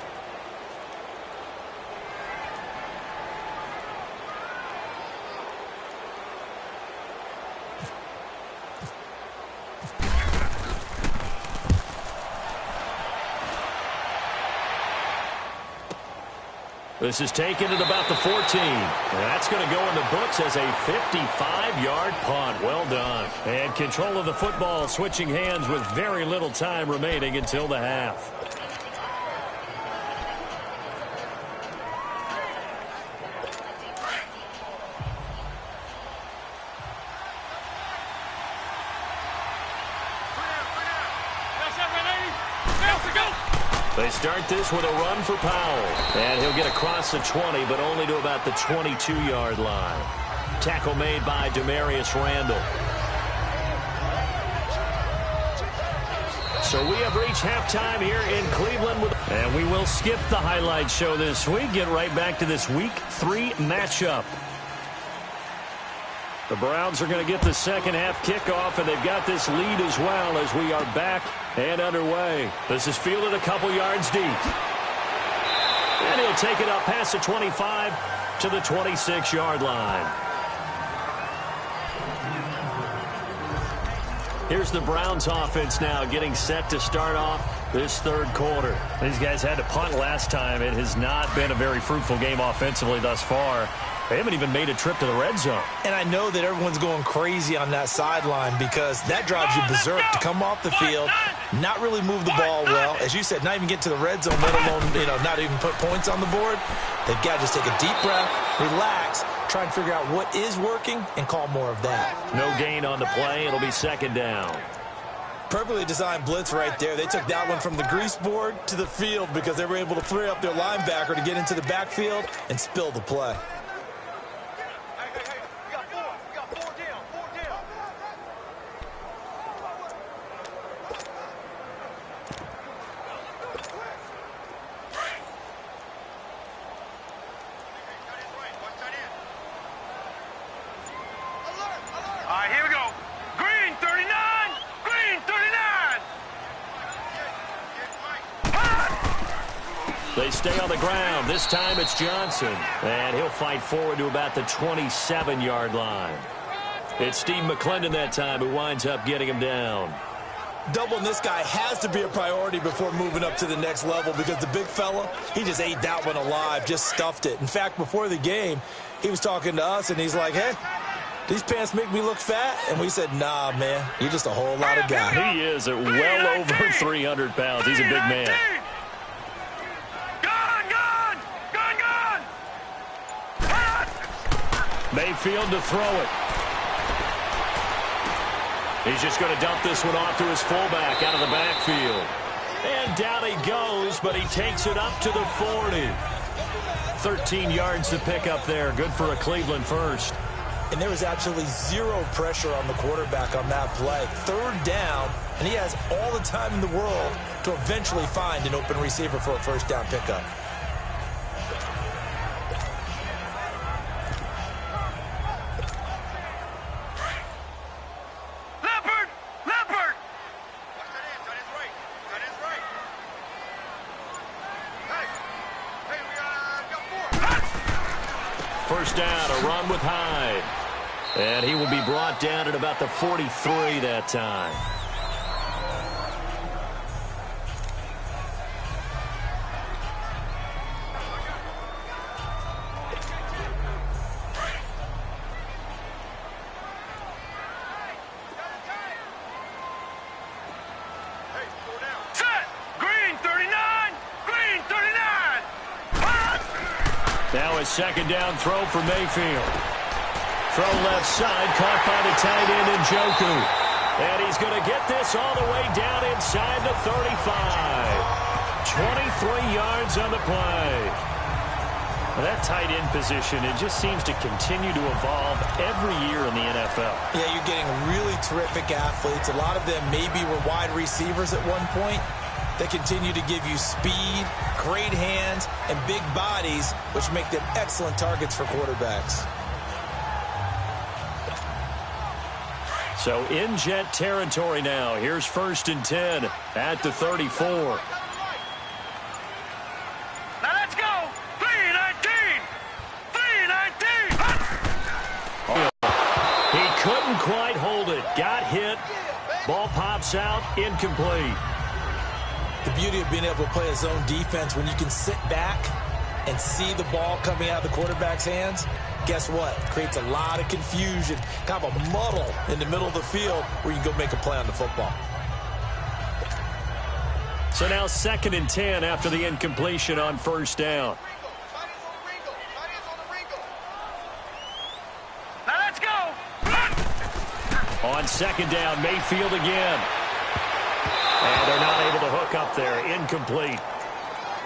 Speaker 2: This is taken at about the 14. And that's going to go in the books as a 55-yard punt. Well done. And control of the football switching hands with very little time remaining until the half. They start this with a run for Powell. And he'll get across the 20, but only to about the 22-yard line. Tackle made by Demarius Randall. So we have reached halftime here in Cleveland. And we will skip the highlight show this week. Get right back to this Week 3 matchup. The Browns are going to get the second half kickoff, and they've got this lead as well as we are back and underway. This is fielded a couple yards deep. And he'll take it up past the 25 to the 26-yard line. Here's the Browns offense now getting set to start off this third quarter. These guys had to punt last time. It has not been a very fruitful game offensively thus far. They haven't even made a trip to the red zone.
Speaker 3: And I know that everyone's going crazy on that sideline because that drives you berserk to come off the field, not really move the ball well. As you said, not even get to the red zone, let alone, not even put points on the board. They've got to just take a deep breath, relax, try and figure out what is working, and call more of that.
Speaker 2: No gain on the play. It'll be second down.
Speaker 3: Perfectly designed blitz right there. They took that one from the grease board to the field because they were able to free up their linebacker to get into the backfield and spill the play.
Speaker 2: They stay on the ground. This time it's Johnson. And he'll fight forward to about the 27-yard line. It's Steve McClendon that time who winds up getting him down.
Speaker 3: Doubling this guy has to be a priority before moving up to the next level because the big fella, he just ate that one alive, just stuffed it. In fact, before the game, he was talking to us, and he's like, hey, these pants make me look fat? And we said, nah, man, you're just a whole lot of guy.
Speaker 2: He is at well over 300 pounds. He's a big man. Mayfield to throw it. He's just going to dump this one off to his fullback out of the backfield. And down he goes, but he takes it up to the 40. 13 yards to pick up there. Good for a Cleveland first.
Speaker 3: And there was absolutely zero pressure on the quarterback on that play. Third down, and he has all the time in the world to eventually find an open receiver for a first down pickup.
Speaker 2: First down, a run with Hyde. And he will be brought down at about the 43 that time. Now a second down throw for Mayfield. Throw left side, caught by the tight end Njoku. And he's going to get this all the way down inside the 35. 23 yards on the play. That tight end position, it just seems to continue to evolve every year in the NFL.
Speaker 3: Yeah, you're getting really terrific athletes. A lot of them maybe were wide receivers at one point. They continue to give you speed, great hands, and big bodies, which make them excellent targets for quarterbacks.
Speaker 2: So in Jet territory now. Here's 1st and 10 at the 34.
Speaker 4: Now let's go. 3-19. 3-19.
Speaker 2: He couldn't quite hold it. Got hit. Ball pops out. Incomplete.
Speaker 3: The beauty of being able to play a zone defense when you can sit back and see the ball coming out of the quarterback's hands, guess what? Creates a lot of confusion, kind of a muddle in the middle of the field where you can go make a play on the football.
Speaker 2: So now 2nd and 10 after the incompletion on 1st down.
Speaker 4: Now let's go.
Speaker 2: On 2nd down, Mayfield again. And they're not able to hook up there. Incomplete.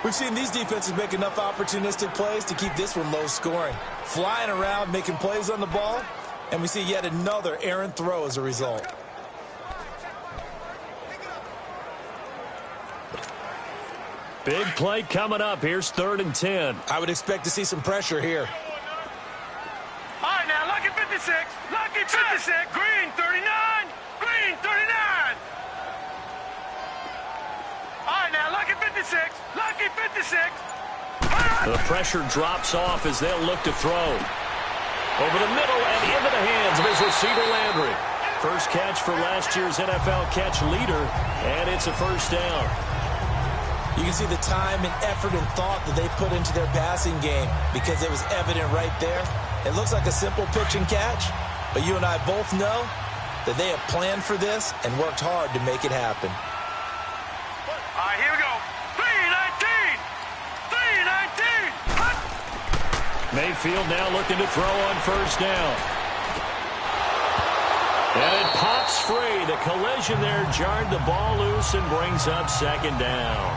Speaker 3: We've seen these defenses make enough opportunistic plays to keep this one low scoring. Flying around, making plays on the ball, and we see yet another errant throw as a result.
Speaker 2: Big play coming up. Here's 3rd and 10.
Speaker 3: I would expect to see some pressure here.
Speaker 4: All right, now, Lucky 56. Lucky 56. Green 39. Green 39. All right, now, Lucky 56. Lucky 56.
Speaker 2: The pressure drops off as they'll look to throw. Over the middle and into the hands of his receiver, Landry. First catch for last year's NFL catch leader, and it's a 1st down.
Speaker 3: You can see the time and effort and thought that they put into their passing game because it was evident right there. It looks like a simple pitch and catch, but you and I both know that they have planned for this and worked hard to make it happen.
Speaker 4: All right, here we go. 3-19. 3-19.
Speaker 2: Mayfield now looking to throw on 1st down. And it pops free. The collision there jarred the ball loose and brings up 2nd down.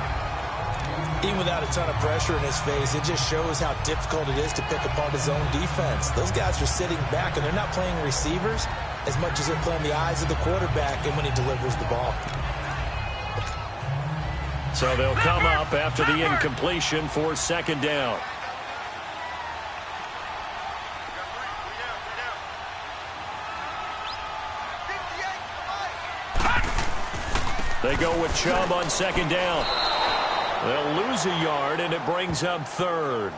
Speaker 3: Even without a ton of pressure in his face, it just shows how difficult it is to pick apart his own defense. Those guys are sitting back, and they're not playing receivers as much as they're playing the eyes of the quarterback and when he delivers the ball.
Speaker 2: So they'll come up after the incompletion for 2nd down. They go with Chubb on 2nd down. They'll lose a yard, and it brings up 3rd.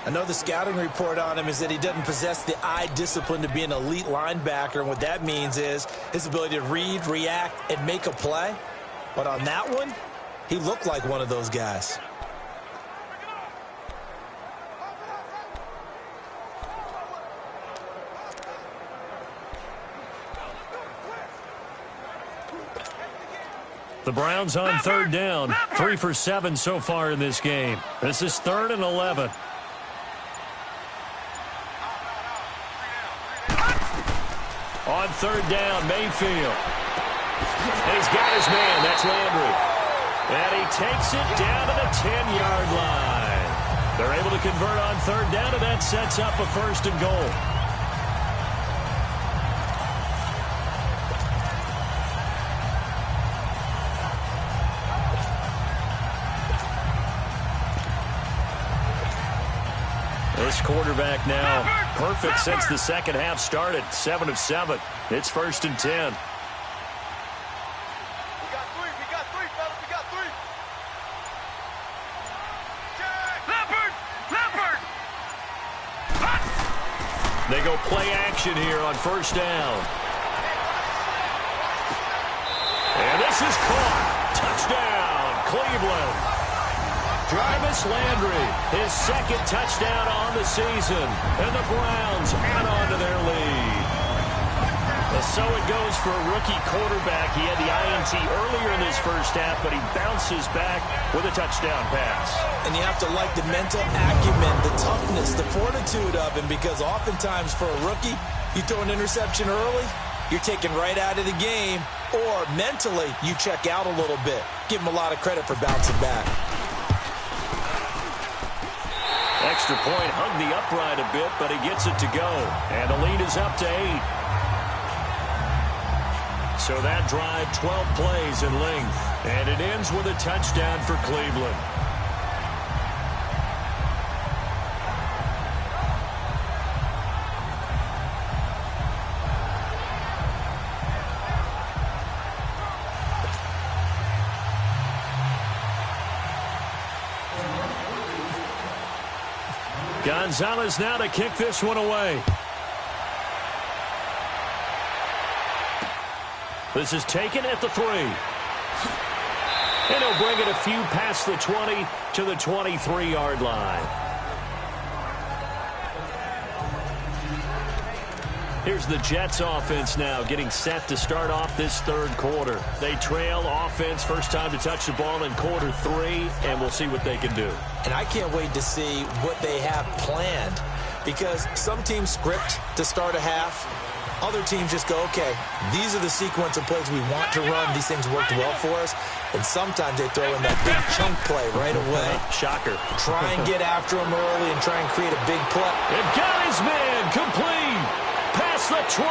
Speaker 3: I know the scouting report on him is that he doesn't possess the eye discipline to be an elite linebacker, and what that means is his ability to read, react, and make a play. But on that one, he looked like one of those guys.
Speaker 2: The Browns on 3rd down. 3 for 7 so far in this game. This is 3rd and 11. On 3rd down, Mayfield. And he's got his man. That's Landry. And he takes it down to the 10-yard line. They're able to convert on 3rd down, and that sets up a 1st and goal. This quarterback now perfect since the 2nd half started. 7 of 7. It's 1st and 10.
Speaker 4: We got three, fellas. We got three. Leopard.
Speaker 2: They go play action here on 1st down. And this is caught. Touchdown, Cleveland. Jarvis Landry, his 2nd touchdown on the season, and the Browns add on to their lead. So it goes for a rookie quarterback. He had the INT earlier in this 1st half, but he bounces back with a touchdown pass.
Speaker 3: And you have to like the mental acumen, the toughness, the fortitude of him, because oftentimes for a rookie, you throw an interception early, you're taken right out of the game, or mentally you check out a little bit. Give him a lot of credit for bouncing back.
Speaker 2: Extra point hugged the upright a bit, but he gets it to go. And the lead is up to 8. So that drive, 12 plays in length. And it ends with a touchdown for Cleveland. Gonzalez now to kick this one away. This is taken at the 3. And he'll bring it a few past the 20 to the 23-yard line. Here's the Jets offense now getting set to start off this third quarter. They trail offense, first time to touch the ball in quarter 3, and we'll see what they can do.
Speaker 3: And I can't wait to see what they have planned, because some teams script to start a half. Other teams just go, okay, these are the sequence of plays we want to run. These things worked well for us. And sometimes they throw in that big chunk play right away.
Speaker 2: Shocker.
Speaker 3: Try and get after him early and try and create a big play.
Speaker 2: It got his man complete. Past the 20.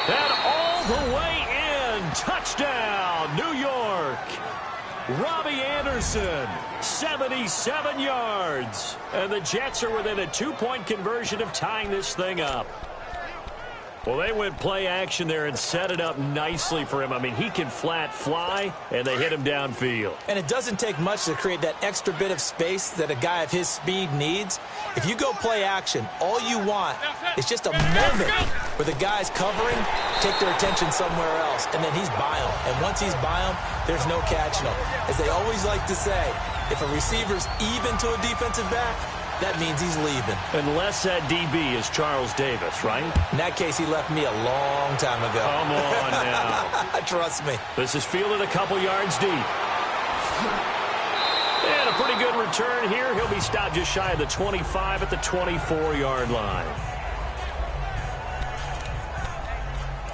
Speaker 2: And all the way in. Touchdown, New York. Robbie Anderson, 77 yards. And the Jets are within a 2-point conversion of tying this thing up. Well, they went play action there and set it up nicely for him. I mean, he can flat fly, and they hit him downfield.
Speaker 3: And it doesn't take much to create that extra bit of space that a guy of his speed needs. If you go play action, all you want is just a moment where the guy's covering, take their attention somewhere else, and then he's by him. And once he's by him, there's no catching him. As they always like to say, if a receiver's even to a defensive back, that means he's leaving.
Speaker 2: Unless that DB is Charles Davis, right?
Speaker 3: In that case, he left me a long time ago.
Speaker 2: Come on now.
Speaker 3: Trust me.
Speaker 2: This is fielded a couple yards deep. And a pretty good return here. He'll be stopped just shy of the 25 at the 24-yard line.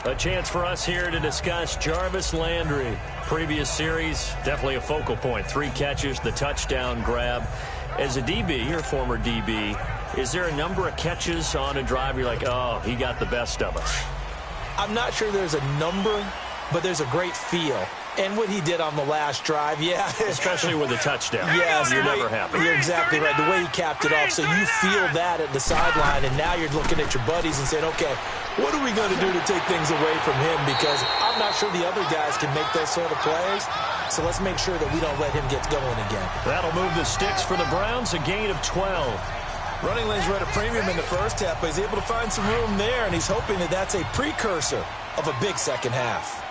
Speaker 2: A chance for us here to discuss Jarvis Landry. Previous series, definitely a focal point. 3 catches, the touchdown grab. As a DB, you're a former DB, is there a number of catches on a drive you're like, oh, he got the best of us?
Speaker 3: I'm not sure there's a number, but there's a great feel. And what he did on the last drive, yeah.
Speaker 2: Especially with a touchdown.
Speaker 3: Yes.
Speaker 2: You're never happy.
Speaker 3: You're exactly right. The way he capped it off. So you feel that at the sideline, and now you're looking at your buddies and saying, okay, what are we going to do to take things away from him? Because I'm not sure the other guys can make those sort of plays. So let's make sure that we don't let him get going again.
Speaker 2: That'll move the sticks for the Browns, a gain of 12.
Speaker 3: Running lanes were at a premium in the first half, but he's able to find some room there, and he's hoping that that's a precursor of a big second half.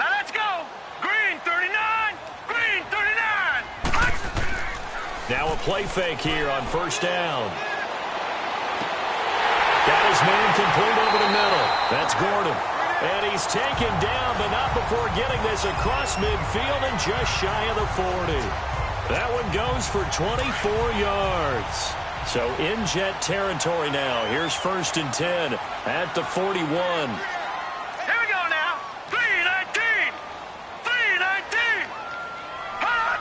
Speaker 4: Now let's go. Green 39. Green 39.
Speaker 2: Now a play fake here on first down. Got his man complete over the middle. That's Gordon. And he's taken down, but not before getting this across midfield and just shy of the 40. That one goes for 24 yards. So in Jet territory now. Here's 1st and 10 at the 41.
Speaker 4: Here we go now. 319. 319. Hot.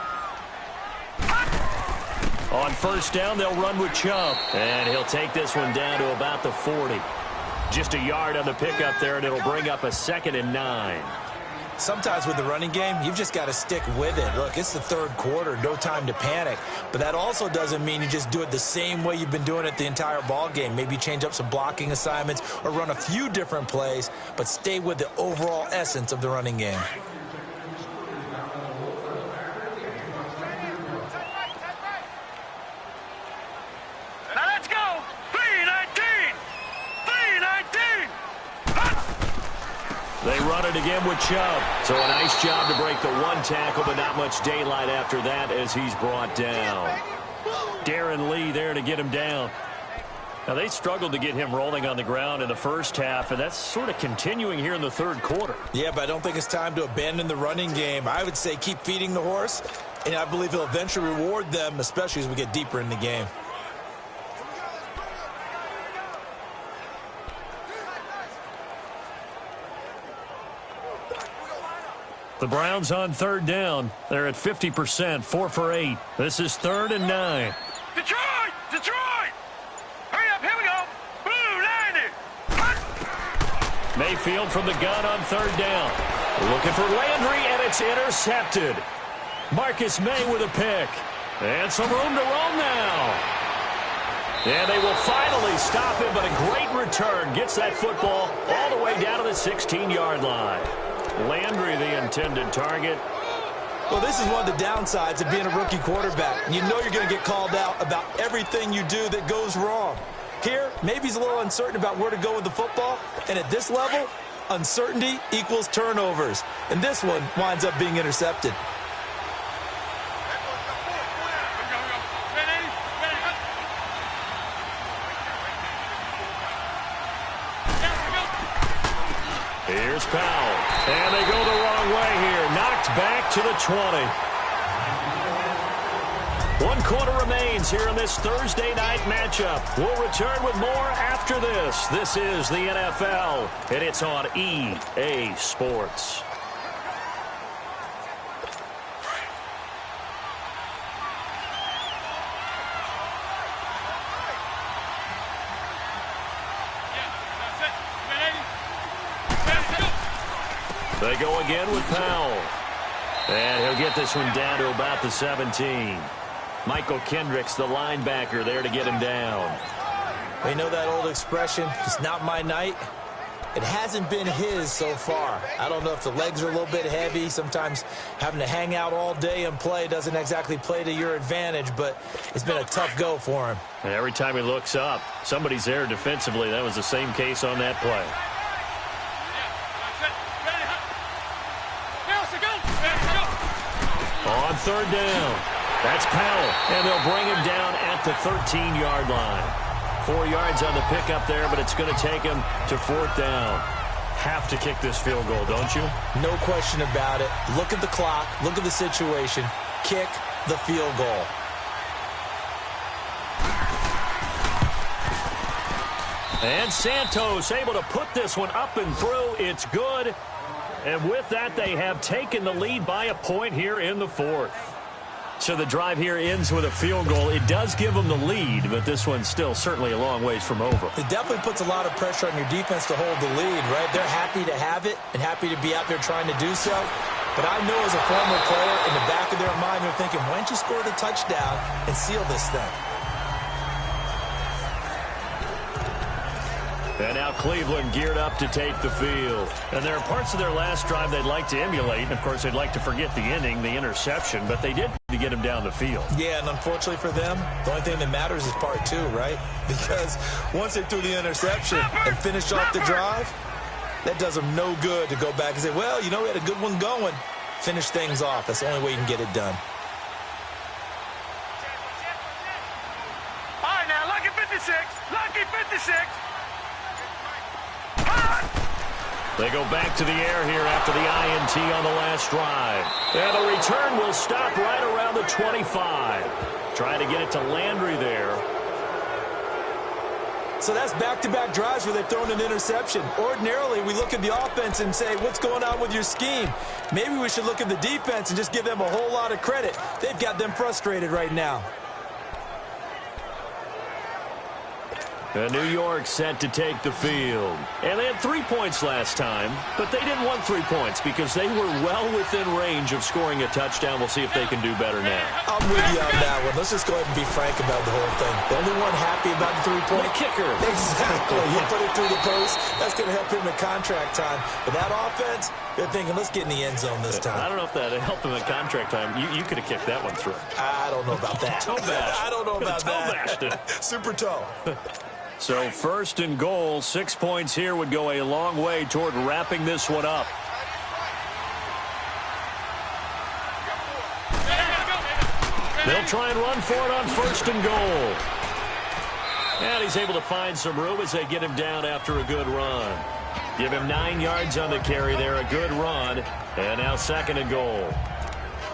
Speaker 2: On first down, they'll run with Chubb. And he'll take this one down to about the 40. Just a yard on the pickup there, and it'll bring up a 2nd and 9.
Speaker 3: Sometimes with the running game, you've just got to stick with it. Look, it's the third quarter, no time to panic. But that also doesn't mean you just do it the same way you've been doing it the entire ball game. Maybe change up some blocking assignments or run a few different plays, but stay with the overall essence of the running game.
Speaker 4: Now let's go. 319. 319.
Speaker 2: They run it again with Chubb. So a nice job to break the one tackle, but not much daylight after that as he's brought down. Darren Lee there to get him down. Now, they struggled to get him rolling on the ground in the first half, and that's sort of continuing here in the third quarter.
Speaker 3: Yeah, but I don't think it's time to abandon the running game. I would say keep feeding the horse, and I believe he'll eventually reward them, especially as we get deeper in the game.
Speaker 2: The Browns on third down. They're at 50%, 4 for 8. This is 3rd and 9.
Speaker 4: Detroit! Detroit! Hurry up, here we go! Blue, 90!
Speaker 2: Mayfield from the gun on third down. Looking for Landry, and it's intercepted. Marcus May with a pick. And some room to roam now. And they will finally stop him, but a great return. Gets that football all the way down to the 16-yard line. Landry, the intended target.
Speaker 3: Well, this is one of the downsides of being a rookie quarterback. You know you're going to get called out about everything you do that goes wrong. Here, maybe he's a little uncertain about where to go with the football. And at this level, uncertainty equals turnovers. And this one winds up being intercepted.
Speaker 2: Here's Powell. And they go the wrong way here. Knocked back to the 20. 1 quarter remains here in this Thursday night matchup. We'll return with more after this. This is the NFL, and it's on EA Sports. They go again with Powell. And he'll get this one down to about the 17. Michael Kendricks, the linebacker, there to get him down.
Speaker 3: You know that old expression, it's not my night? It hasn't been his so far. I don't know if the legs are a little bit heavy. Sometimes having to hang out all day and play doesn't exactly play to your advantage, but it's been a tough go for him.
Speaker 2: And every time he looks up, somebody's there defensively. That was the same case on that play. On third down, that's Powell, and they'll bring him down at the 13-yard line. 4 yards on the pickup there, but it's going to take him to 4th down. Have to kick this field goal, don't you?
Speaker 3: No question about it. Look at the clock. Look at the situation. Kick the field goal.
Speaker 2: And Santos able to put this one up and through. It's good. And with that, they have taken the lead by a point here in the 4th. So the drive here ends with a field goal. It does give them the lead, but this one's still certainly a long ways from over.
Speaker 3: It definitely puts a lot of pressure on your defense to hold the lead, right? They're happy to have it and happy to be out there trying to do so. But I know as a former player, in the back of their mind, they're thinking, why don't you score the touchdown and seal this thing?
Speaker 2: And now Cleveland geared up to take the field. And there are parts of their last drive they'd like to emulate. And, of course, they'd like to forget the inning, the interception, but they did to get him down the field.
Speaker 3: Yeah, and unfortunately for them, the only thing that matters is part 2, right? Because once they threw the interception and finished off the drive, that does them no good to go back and say, well, you know, we had a good one going. Finish things off. That's the only way you can get it done.
Speaker 4: All right, now, lucky 56. Lucky 56.
Speaker 2: They go back to the air here after the INT on the last drive. And the return will stop right around the 25. Trying to get it to Landry there.
Speaker 3: So that's back-to-back drives where they've thrown an interception. Ordinarily, we look at the offense and say, what's going on with your scheme? Maybe we should look at the defense and just give them a whole lot of credit. They've got them frustrated right now.
Speaker 2: And New York set to take the field. And they had 3 points last time, but they didn't want 3 points because they were well within range of scoring a touchdown. We'll see if they can do better now.
Speaker 3: I'm with you on that one. Let's just go ahead and be frank about the whole thing. The only one happy about the 3-point
Speaker 2: kicker.
Speaker 3: Exactly. You put it through the post. That's going to help him in contract time. But that offense, they're thinking, let's get in the end zone this time.
Speaker 2: I don't know if that helped him in contract time. You could have kicked that one through.
Speaker 3: I don't know about that.
Speaker 2: Toe bash.
Speaker 3: I don't know about
Speaker 2: toe
Speaker 3: that.
Speaker 2: Bashed it.
Speaker 3: Super toe.
Speaker 2: So 1st and goal, 6 points here would go a long way toward wrapping this one up. They'll try and run for it on 1st and goal. And he's able to find some room as they get him down after a good run. Give him 9 yards on the carry there, a good run. And now 2nd and goal.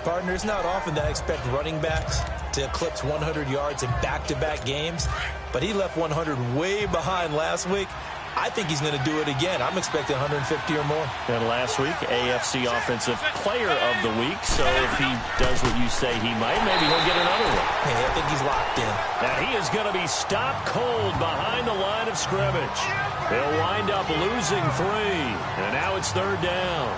Speaker 3: Partner, it's not often that I expect running backs to eclipse 100 yards in back-to-back games, but he left 100 way behind last week. I think he's going to do it again. I'm expecting 150 or more.
Speaker 2: And last week, AFC Offensive Player of the Week. So if he does what you say he might, maybe he'll get another one.
Speaker 3: Hey, I think he's locked in.
Speaker 2: Now he is going to be stopped cold behind the line of scrimmage. He'll wind up losing 3. And now it's 3rd down.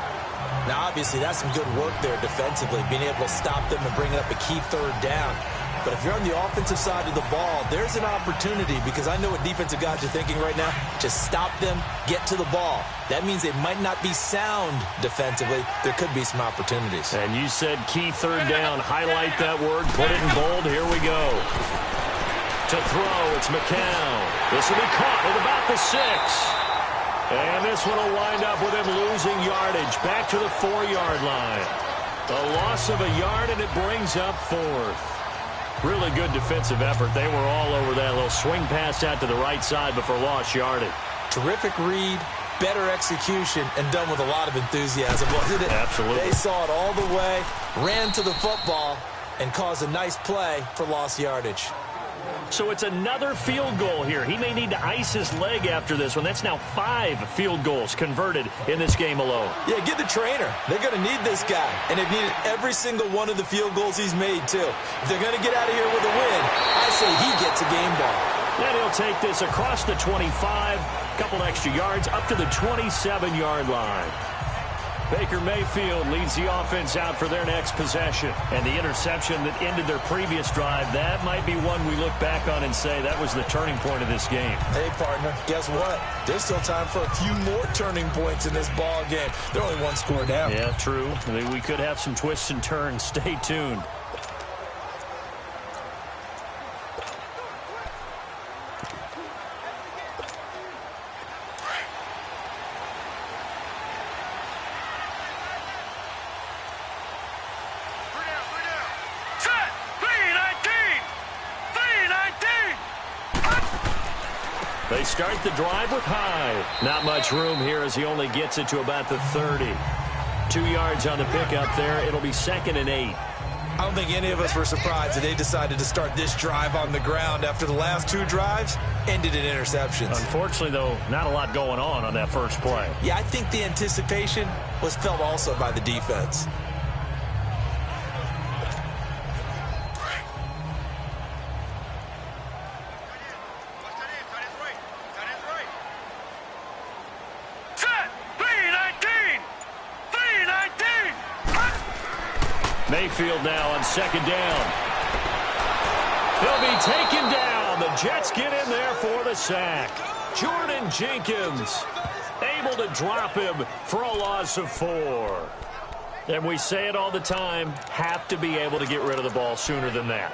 Speaker 3: Now, obviously, that's some good work there defensively, being able to stop them and bring up a key 3rd down. But if you're on the offensive side of the ball, there's an opportunity, because I know what defensive guys are thinking right now. Just stop them, get to the ball. That means they might not be sound defensively. There could be some opportunities.
Speaker 2: And you said key 3rd down. Highlight that word. Put it in bold. Here we go. To throw, it's McCown. This will be caught at about the 6. And this one will wind up with him losing yardage. Back to the 4-yard line. A loss of a yard, and it brings up 4th. Really good defensive effort. They were all over that little swing pass out to the right side before lost yardage.
Speaker 3: Terrific read, better execution, and done with a lot of enthusiasm, wasn't it?
Speaker 2: Absolutely.
Speaker 3: They saw it all the way, ran to the football, and caused a nice play for lost yardage.
Speaker 2: So it's another field goal here. He may need to ice his leg after this one. That's now 5 field goals converted in this game alone.
Speaker 3: Yeah, get the trainer. They're going to need this guy. And they've needed every single one of the field goals he's made, too. If they're going to get out of here with a win, I say he gets a game ball.
Speaker 2: Then he'll take this across the 25, couple extra yards, up to the 27-yard line. Baker Mayfield leads the offense out for their next possession. And the interception that ended their previous drive, that might be one we look back on and say that was the turning point of this game.
Speaker 3: Hey, partner, guess what? There's still time for a few more turning points in this ball game. They're only 1 score down.
Speaker 2: Yeah, true. We could have some twists and turns. Stay tuned. They start the drive with Hyde. Not much room here as he only gets it to about the 30. 2 yards on the pickup there. It'll be 2nd and 8.
Speaker 3: I don't think any of us were surprised that they decided to start this drive on the ground after the last 2 drives ended in interceptions.
Speaker 2: Unfortunately, though, not a lot going on that first play.
Speaker 3: Yeah, I think the anticipation was felt also by the defense.
Speaker 2: Mayfield now on 2nd down. He'll be taken down. The Jets get in there for the sack. Jordan Jenkins able to drop him for a loss of 4. And we say it all the time, have to be able to get rid of the ball sooner than that.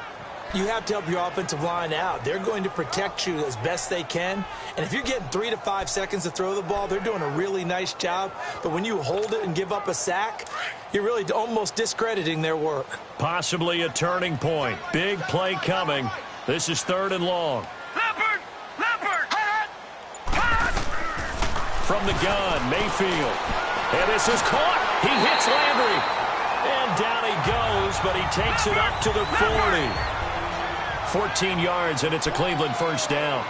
Speaker 3: You have to help your offensive line out. They're going to protect you as best they can. And if you're getting 3 to 5 seconds to throw the ball, they're doing a really nice job. But when you hold it and give up a sack, you're really almost discrediting their work.
Speaker 2: Possibly a turning point. Big play coming. This is 3rd and long.
Speaker 4: Leopard!
Speaker 2: From the gun, Mayfield. And this is caught. He hits Landry. And down he goes, but he takes it up to the 40. 14 yards, and it's a Cleveland 1st down.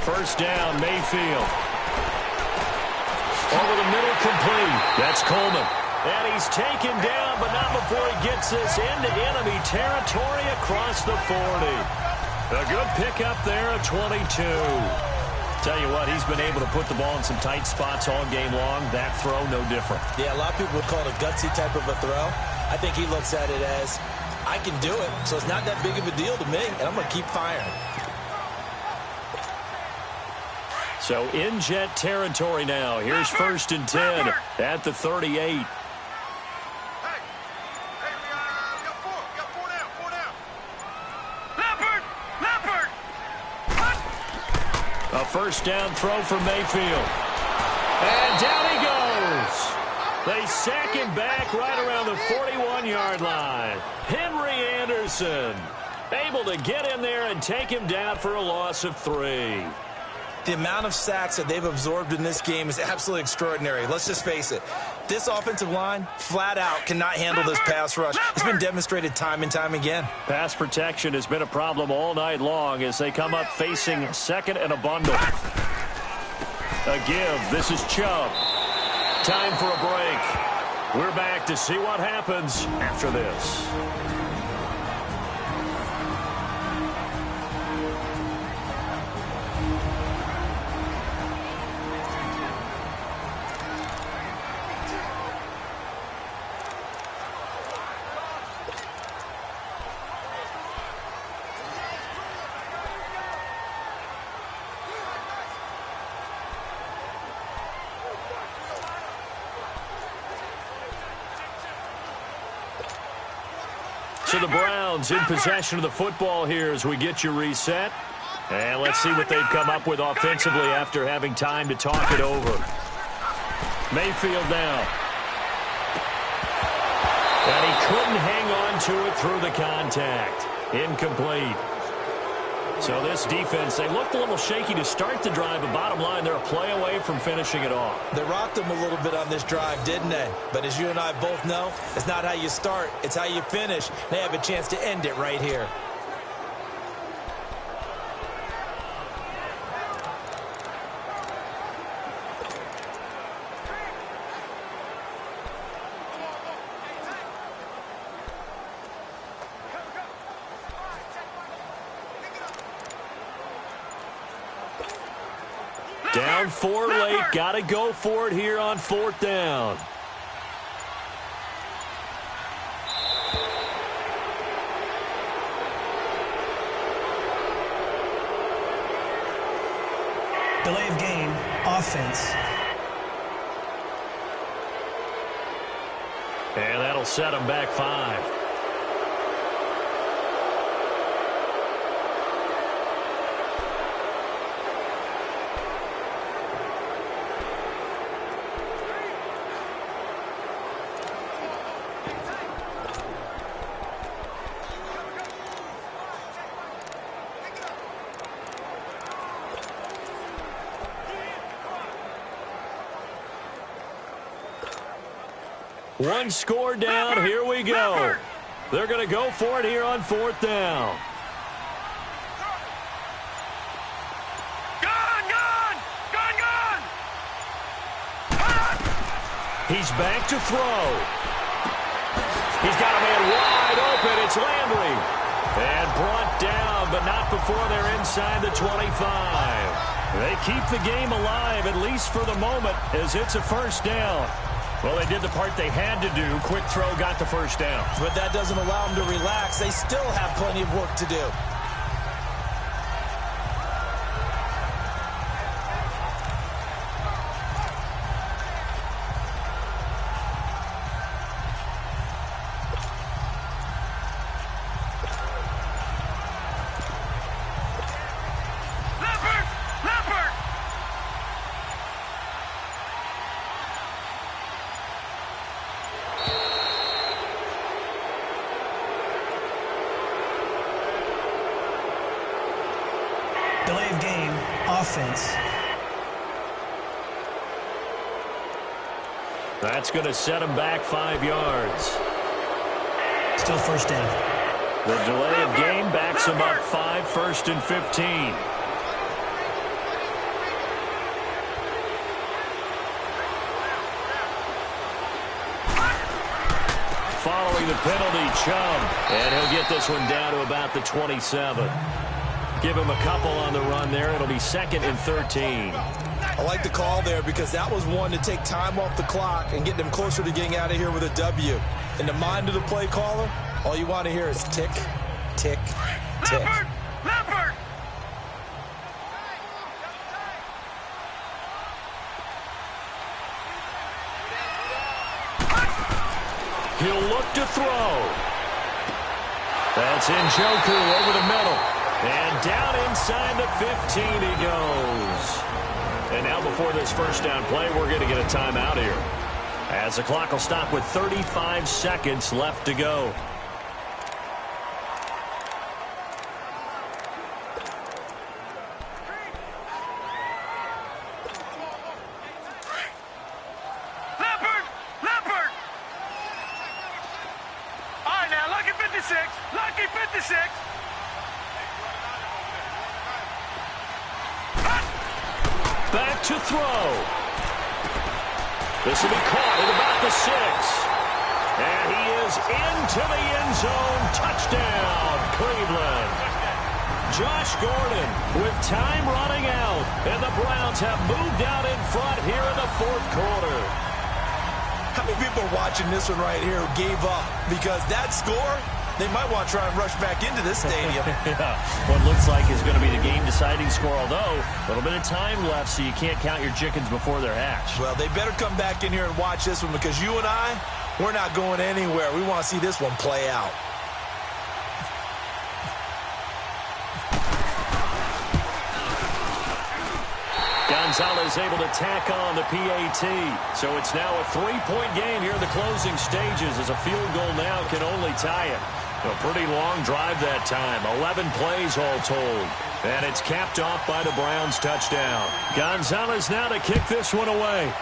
Speaker 2: First down, Mayfield. Over the middle, complete. That's Coleman. And he's taken down, but not before he gets this into enemy territory across the 40. A good pickup there at 22. Tell you what, he's been able to put the ball in some tight spots all game long. That throw, no different.
Speaker 3: Yeah, a lot of people would call it a gutsy type of a throw. I think he looks at it as, I can do it, so it's not that big of a deal to me, and I'm going to keep firing.
Speaker 2: So in Jet territory now. Here's 1st and 10 at the 38. A first down throw for Mayfield. And down he goes. They sack him back right around the 41-yard line. Henry Anderson able to get in there and take him down for a loss of 3.
Speaker 3: The amount of sacks that they've absorbed in this game is absolutely extraordinary. Let's just face it. This offensive line, flat out, cannot handle this pass rush. It's been demonstrated time and time again.
Speaker 2: Pass protection has been a problem all night long as they come up facing second and a bundle. A give. This is Chubb. Time for a break. We're back to see what happens after this. So the Browns in possession of the football here as we get you reset. And let's see what they've come up with offensively after having time to talk it over. Mayfield now. And he couldn't hang on to it through the contact. Incomplete. So this defense, they looked a little shaky to start the drive, but bottom line, they're a play away from finishing it off.
Speaker 3: They rocked them a little bit on this drive, didn't they? But as you and I both know, it's not how you start, it's how you finish. They have a chance to end it right here.
Speaker 2: Down 4 late. Got to go for it here on 4th down.
Speaker 5: Delay of game, offense.
Speaker 2: And that'll set them back 5. One score down. Here we go. They're going to go for it here on 4th down.
Speaker 4: Gone!
Speaker 2: He's back to throw. He's got a man wide open. It's Landry. And brought down, but not before they're inside the 25. They keep the game alive, at least for the moment, as it's a 1st down. Well, they did the part they had to do. Quick throw got the 1st down.
Speaker 3: But that doesn't allow them to relax. They still have plenty of work to do.
Speaker 5: Delay of game, offense.
Speaker 2: That's going to set him back 5 yards.
Speaker 5: Still 1st down.
Speaker 2: The delay of game backs him up 5, 1st and 15. Following the penalty, Chubb. And he'll get this one down to about the 27. Give him a couple on the run there. It'll be 2nd and 13.
Speaker 3: I like the call there because that was one to take time off the clock and get them closer to getting out of here with a W. In the mind of the play caller, all you want to hear is tick, tick, tick.
Speaker 4: Leopard!
Speaker 2: He'll look to throw. That's Njoku over the middle. And down inside the 15 he goes. And now before this 1st down play, we're going to get a timeout here, as the clock will stop with 35 seconds left to go.
Speaker 4: Leopard!
Speaker 2: Back to throw. This will be caught at about the 6. And he is into the end zone. Touchdown, Cleveland. Josh Gordon with time running out. And the Browns have moved out in front here in the fourth quarter.
Speaker 3: How many people are watching this one right here who gave up? Because that score, they might want to try and rush back into this stadium.
Speaker 2: Yeah, what looks like is going to be the game-deciding score, although a little bit of time left, so you can't count your chickens before they're hatched.
Speaker 3: Well, they better come back in here and watch this one, because you and I, we're not going anywhere. We want to see this one play out.
Speaker 2: Gonzalez able to tack on the PAT. So it's now a 3-point game here in the closing stages, as a field goal now can only tie it. A pretty long drive that time. 11 plays all told. And it's capped off by the Browns touchdown. Gonzalez now to kick this one away.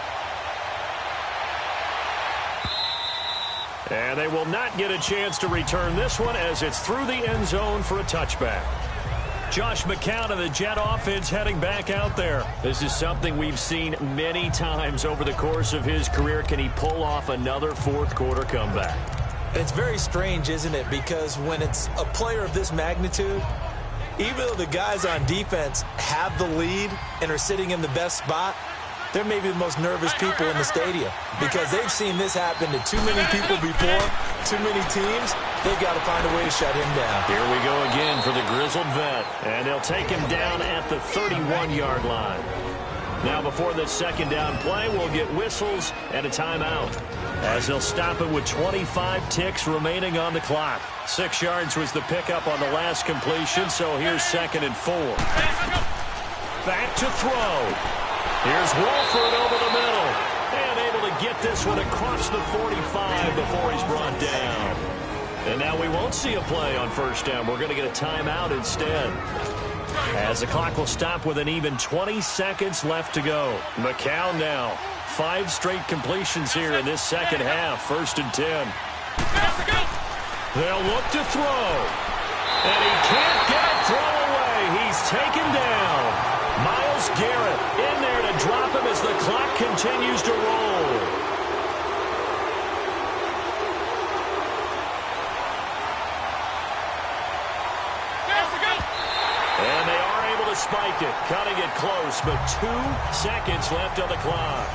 Speaker 2: And they will not get a chance to return this one, as it's through the end zone for a touchback. Josh McCown of the Jet offense heading back out there. This is something we've seen many times over the course of his career. Can he pull off another fourth quarter comeback?
Speaker 3: It's very strange, isn't it? Because when it's a player of this magnitude, even though the guys on defense have the lead and are sitting in the best spot, they're maybe the most nervous people in the stadium, because they've seen this happen to too many people before, too many teams. They've got to find a way to shut him down.
Speaker 2: Here we go again for the grizzled vet, and they'll take him down at the 31-yard line. Now, before this second down play, we'll get whistles and a timeout, as they'll stop it with 25 ticks remaining on the clock. 6 yards was the pickup on the last completion, so here's 2nd and 4. Back to throw. Here's Wolford over the middle, and able to get this one across the 45 before he's brought down. And now we won't see a play on first down. We're going to get a timeout instead, as the clock will stop with an even 20 seconds left to go. McCown now, 5 straight completions here in this second half. 1st and 10. They'll look to throw, and he can't get a throw away. He's taken down. Myles Garrett in there to drop him as the clock continues to roll. And they are able to spike it, cutting it close, but 2 seconds left on the clock.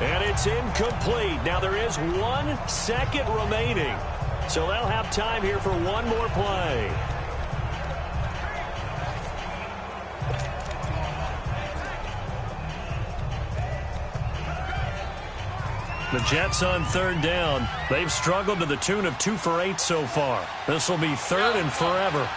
Speaker 2: And it's incomplete. Now there is 1 second remaining, so they'll have time here for one more play. The Jets on 3rd down. They've struggled to the tune of 2 for 8 so far. This will be 3rd and forever.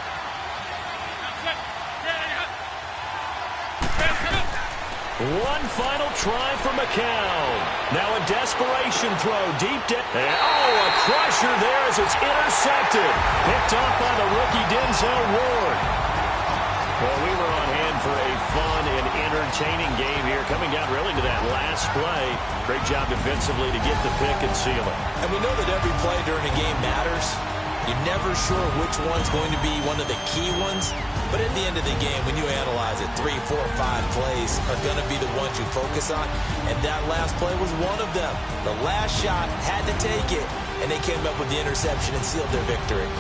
Speaker 2: One final try for McCown. Now a desperation throw deep down. A crusher there as it's intercepted. Picked off by the rookie Denzel Ward. Well, we were on hand for a fun and entertaining game here, coming down really to that last play. Great job defensively to get the pick and seal it.
Speaker 3: And we know that every play during a game matters. You're never sure which one's going to be one of the key ones. But at the end of the game, when you analyze it, 3, 4, 5 plays are going to be the ones you focus on. And that last play was one of them. The last shot had to take it, and they came up with the interception and sealed their victory.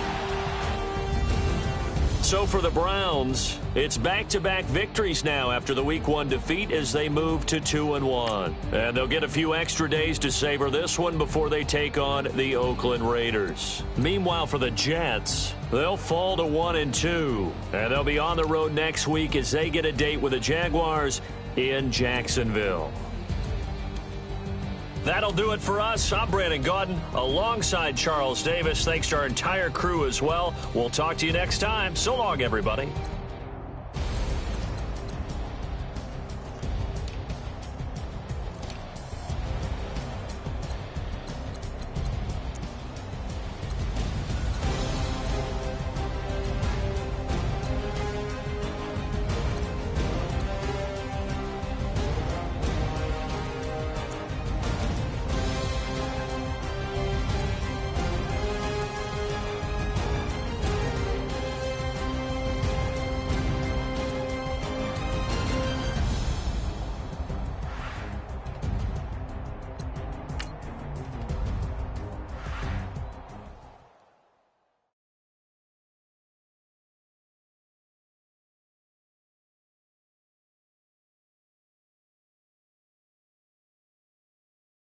Speaker 2: So for the Browns, it's back-to-back victories now after the Week 1 defeat as they move to 2-1. And they'll get a few extra days to savor this one before they take on the Oakland Raiders. Meanwhile, for the Jets, they'll fall to 1-2. And they'll be on the road next week as they get a date with the Jaguars in Jacksonville. That'll do it for us. I'm Brandon Gaudin alongside Charles Davis. Thanks to our entire crew as well. We'll talk to you next time. So long, everybody.